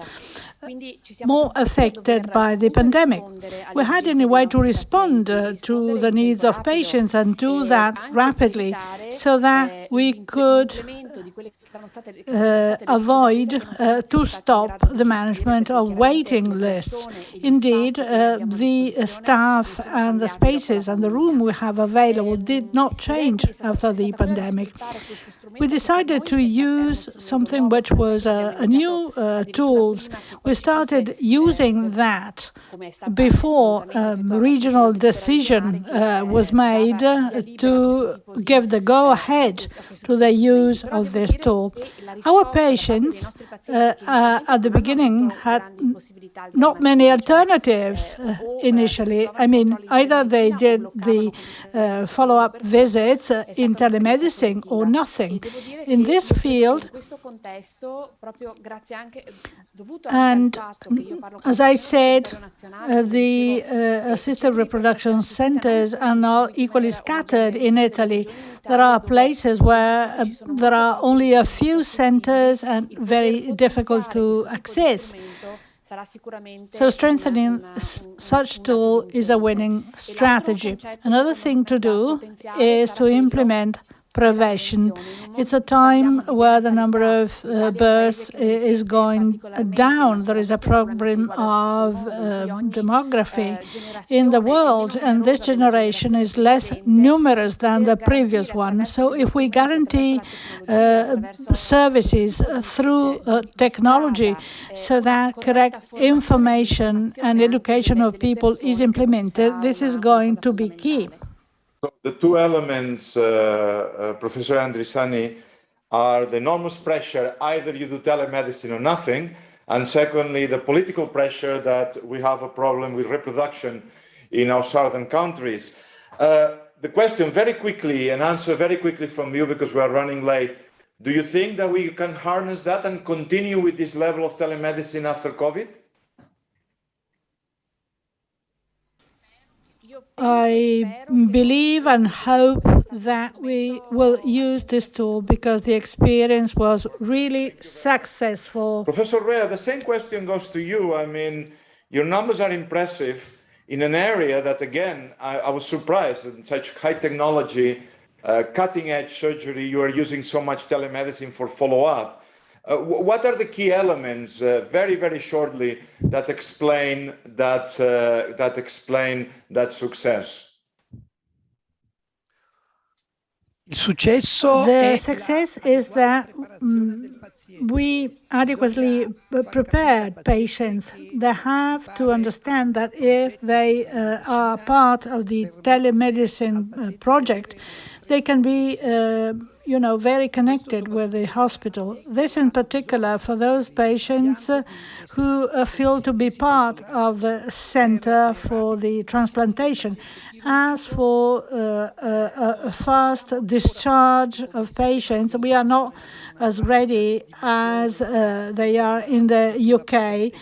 more affected by the pandemic. We had any way to respond to the needs of patients and do that rapidly so that we could avoid to stop the management of waiting lists. Indeed, the staff and the spaces and the room we have available did not change after the pandemic. We decided to use something which was a new tools. We started using that before regional decision was made to give the go-ahead to the use of this tool. Our patients at the beginning had not many alternatives initially. I mean, either they did the follow-up visits in telemedicine or nothing. In this field, and as I said, the assisted reproduction centers are not equally scattered in Italy. There are places where there are only a few centers and very difficult to access. So strengthening such tool is a winning strategy. Another thing to do is to implement prevention. It's a time where the number of births is going down. There is a problem of demography in the world, and this generation is less numerous than the previous one. So if we guarantee services through technology so that correct information and education of people is implemented, this is going to be key. So the two elements, Professor Andrisani, are the enormous pressure, either you do telemedicine or nothing, and secondly, the political pressure that we have a problem with reproduction in our southern countries. The question very quickly, and answer very quickly from you because we are running late. Do you think that we can harness that and continue with this level of telemedicine after COVID? I believe and hope that we will use this tool because the experience was really successful. Professor Rea, the same question goes to you. I mean, your numbers are impressive in an area that, again, I was surprised in such high technology, cutting-edge surgery, you are using so much telemedicine for follow-up. What are the key elements, very, very shortly, that explain that success? The success is that we adequately prepared patients. They have to understand that if they are part of the telemedicine project, they can be very connected with the hospital. This in particular for those patients who feel to be part of the center for the transplantation. As for a fast discharge of patients, we are not as ready as they are in the UK,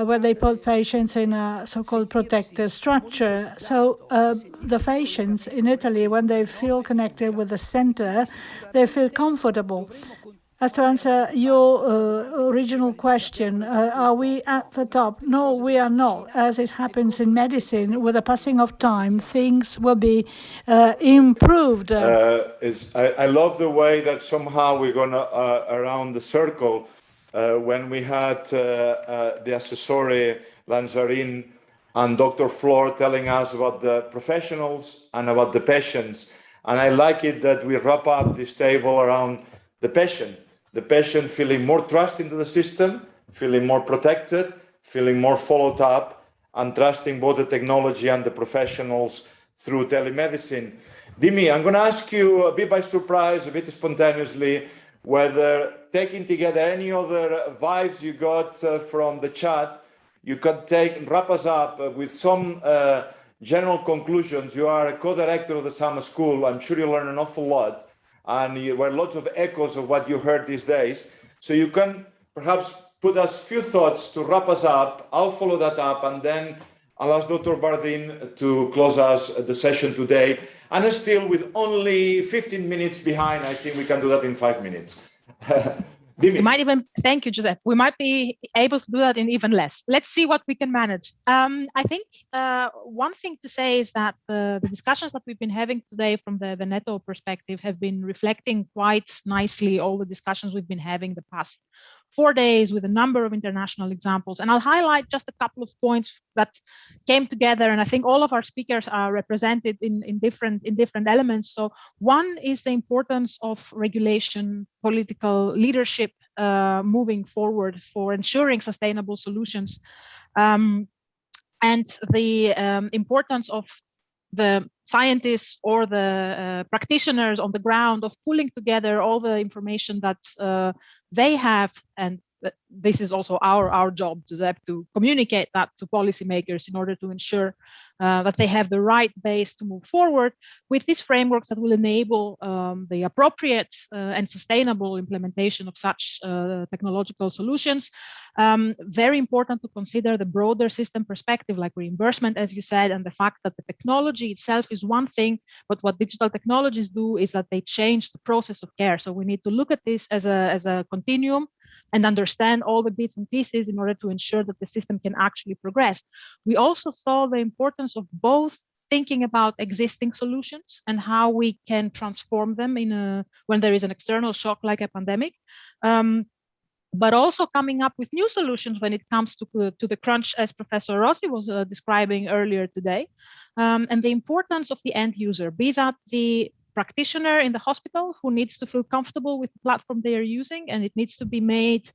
where they put patients in a so-called protected structure. So the patients in Italy, when they feel connected with the center, they feel comfortable. As to answer your original question, are we at the top? No, we are not. As it happens in medicine, with the passing of time, things will be improved. I love the way that somehow we're going around the circle when we had the assessore Lanzarin and Dr. Flor telling us about the professionals and about the patients. And I like it that we wrap up this table around the patient feeling more trust into the system, feeling more protected, feeling more followed up, and trusting both the technology and the professionals through telemedicine. Dimi, I'm going to ask you a bit by surprise, a bit spontaneously, whether taking together any other vibes you got from the chat, you could take and wrap us up with some general conclusions. You are a co-director of the summer school. I'm sure you learn an awful lot, and there were lots of echoes of what you heard these days. So you can perhaps put us a few thoughts to wrap us up. I'll follow that up, and then I'll ask Dr. Bardin to close us the session today. And still, with only 15 minutes behind, I think we can do that in 5 minutes. We might even, thank you, Giuseppe. We might be able to do that in even less. Let's see what we can manage. I think one thing to say is that the discussions that we've been having today from the Veneto perspective have been reflecting quite nicely all the discussions we've been having the past 4 days with a number of international examples. And I'll highlight just a couple of points that came together. And I think all of our speakers are represented in different elements. So one is the importance of regulation, political leadership moving forward for ensuring sustainable solutions, and the importance of the scientists or the practitioners on the ground of pulling together all the information that they have, and this is also our job, Giuseppe, to communicate that to policymakers in order to ensure that they have the right base to move forward with these frameworks that will enable the appropriate and sustainable implementation of such technological solutions. Very important to consider the broader system perspective, like reimbursement, as you said, and the fact that the technology itself is one thing, but what digital technologies do is that they change the process of care. So we need to look at this as a continuum and understand all the bits and pieces in order to ensure that the system can actually progress. We also saw the importance of both thinking about existing solutions and how we can transform them when there is an external shock like a pandemic, but also coming up with new solutions when it comes to the crunch, as Professor Rossi was describing earlier today, and the importance of the end user, be that the practitioner in the hospital who needs to feel comfortable with the platform they are using, and it needs to be made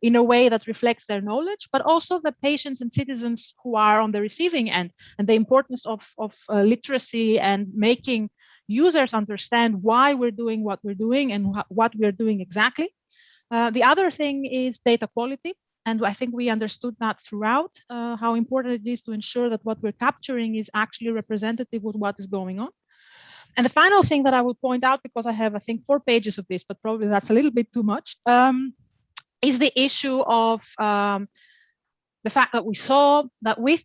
in a way that reflects their knowledge, but also the patients and citizens who are on the receiving end, and the importance of literacy and making users understand why we're doing what we're doing and what we're doing exactly. The other thing is data quality. And I think we understood that throughout, how important it is to ensure that what we're capturing is actually representative of what is going on. And the final thing that I will point out, because I have, I think, 4 pages of this, but probably that's a little bit too much, is the issue of the fact that we saw that with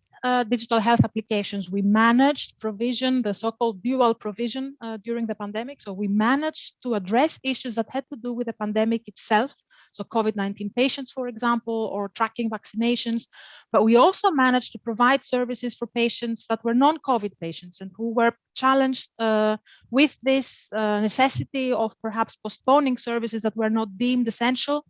digital health applications, we managed provision, the so-called dual provision during the pandemic. So we managed to address issues that had to do with the pandemic itself. So COVID-19 patients, for example, or tracking vaccinations, but we also managed to provide services for patients that were non-COVID patients and who were challenged with this necessity of perhaps postponing services that were not deemed essential,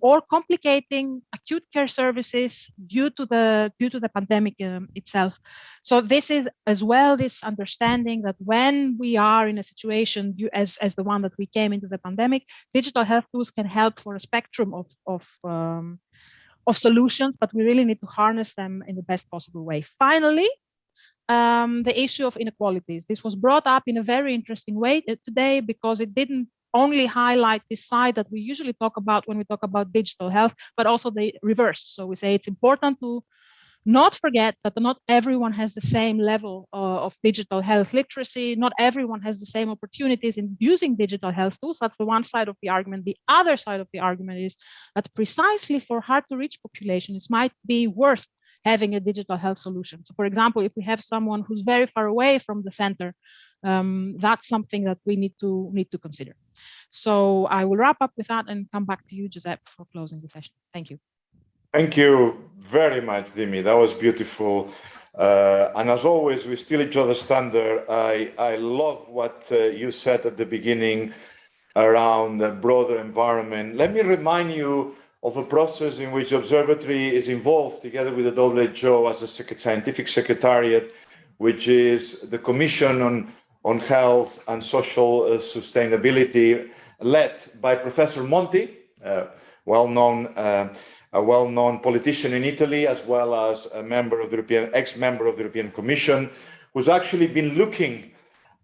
or complicating acute care services due to the pandemic itself. So this is as well this understanding that when we are in a situation as the one that we came into the pandemic, digital health tools can help for a spectrum of solutions, but we really need to harness them in the best possible way. Finally, the issue of inequalities. This was brought up in a very interesting way today because it didn't only highlight this side that we usually talk about when we talk about digital health, but also the reverse. So we say it's important to not forget that not everyone has the same level of digital health literacy. Not everyone has the same opportunities in using digital health tools. That's the one side of the argument. The other side of the argument is that precisely for hard to reach populations, it might be worth having a digital health solution. So for example, if we have someone who's very far away from the center, that's something that we need to consider. So I will wrap up with that and come back to you, Giuseppe, for closing the session. Thank you. Thank you very much, Dimi. That was beautiful. And as always, we steal each other's thunder. I love what you said at the beginning around the broader environment. Let me remind you of a process in which Observatory is involved together with the WHO as a scientific secretariat, which is the Commission on Health and Social Sustainability, led by Professor Monti, well-known a well-known politician in Italy, as well as a member of the ex-member of the European Commission, who's actually been looking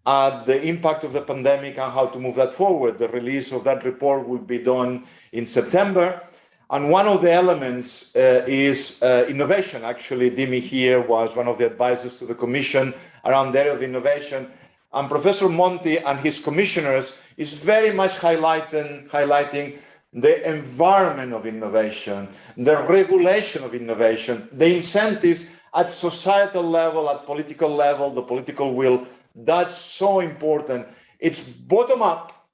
at the impact of the pandemic and how to move that forward. The release of that report will be done in September. And one of the elements is innovation. Actually, Dimi here was one of the advisors to the Commission around the area of innovation. And Professor Monti and his commissioners is very much highlighting the environment of innovation, the regulation of innovation, the incentives at societal level, at political level, the political will. That's so important. It's bottom up,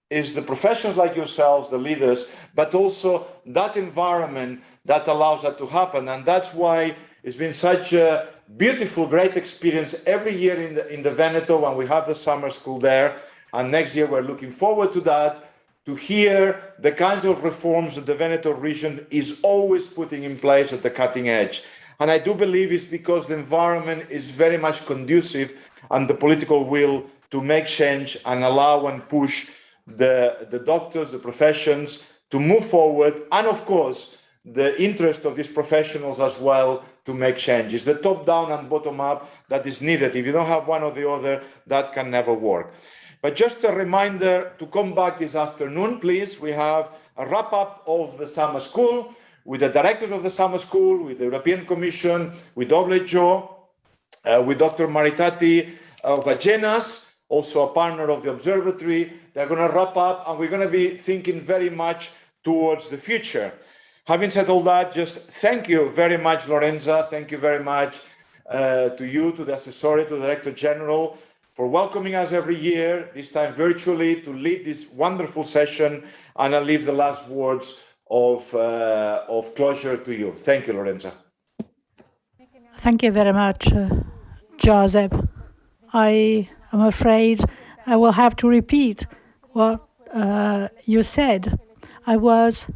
is the professionals like yourselves, the leaders, but also that environment that allows that to happen. And that's why it's been such a beautiful, great experience every year in the Veneto when we have the summer school there. And next year, we're looking forward to that, to hear the kinds of reforms that the Veneto region is always putting in place at the cutting edge. And I do believe it's because the environment is very much conducive and the political will to make change and allow and push the doctors, the professions to move forward. And of course, the interest of these professionals as well to make change. It's the top down and bottom up that is needed. If you don't have one or the other, that can never work. But just a reminder to come back this afternoon, please. We have a wrap up of the summer school with the directors of the summer school, with the European Commission, with WHO, with Dr. Maritati Vagenas, also a partner of the Observatory. They're going to wrap up, and we're going to be thinking very much towards the future. Having said all that, just thank you very much, Lorenza. Thank you very much to you, to the Assessore, to the Director General, for welcoming us every year, this time virtually, to lead this wonderful session. And I'll leave the last words of closure to you. Thank you, Lorenza. Thank you very much, Joseph. I am afraid I will have to repeat what you said. I was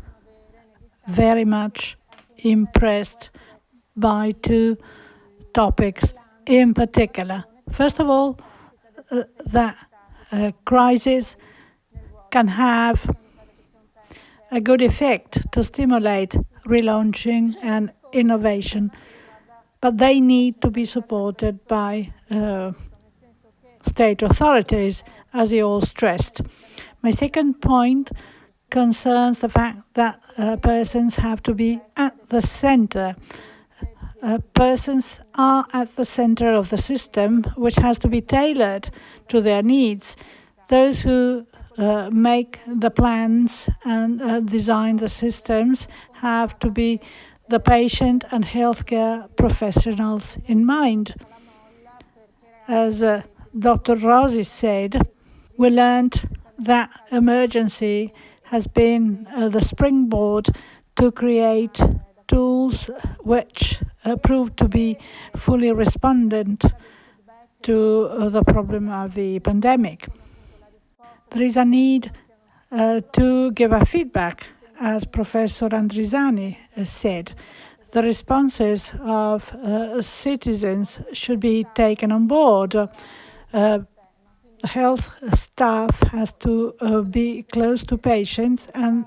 very much impressed by two topics in particular. First of all, that crisis can have a good effect to stimulate relaunching and innovation, but they need to be supported by state authorities, as you all stressed. My second point concerns the fact that persons have to be at the center. Persons are at the center of the system, which has to be tailored to their needs. Those who make the plans and design the systems have to be the patient and healthcare professionals in mind. As Dr. Rossi said, we learned that emergency has been the springboard to create tools which proved to be fully respondent to the problem of the pandemic. There is a need to give a feedback, as Professor Andrisani said. The responses of citizens should be taken on board. Health staff has to be close to patients, and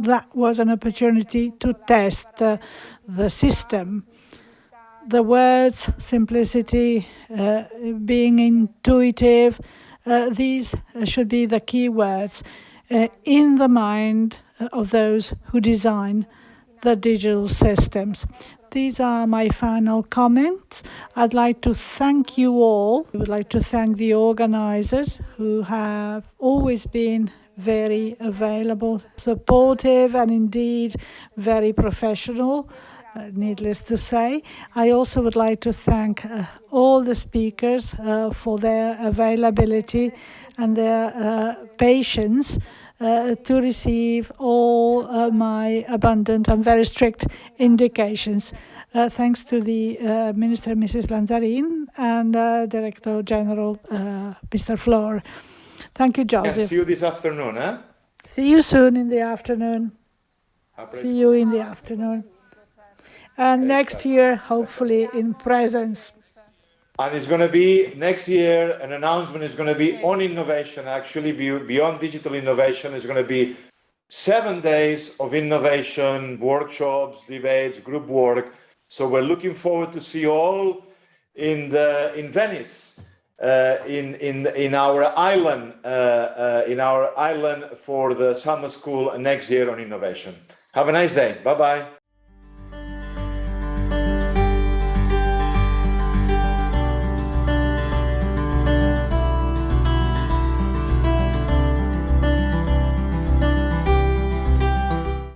that was an opportunity to test the system. The words simplicity, being intuitive, these should be the key words in the mind of those who design the digital systems. These are my final comments. I'd like to thank you all. I would like to thank the organizers who have always been very available, supportive, and indeed very professional, needless to say. I also would like to thank all the speakers for their availability and their patience to receive all my abundant and very strict indications. Thanks to the Minister, Mrs. Lanzarin, and Director General, Mr. Floor. Thank you, Joseph. Yeah, see you this afternoon, eh? See you soon in the afternoon. See you in the afternoon. And next year, hopefully in presence. And it's going to be, next year, an announcement is going to be on innovation, actually, beyond digital innovation. Is going to be 7 days of innovation, workshops, debates, group work. So we're looking forward to see you all in Venice, in our island for the summer school next year on innovation. Have a nice day. Bye-bye.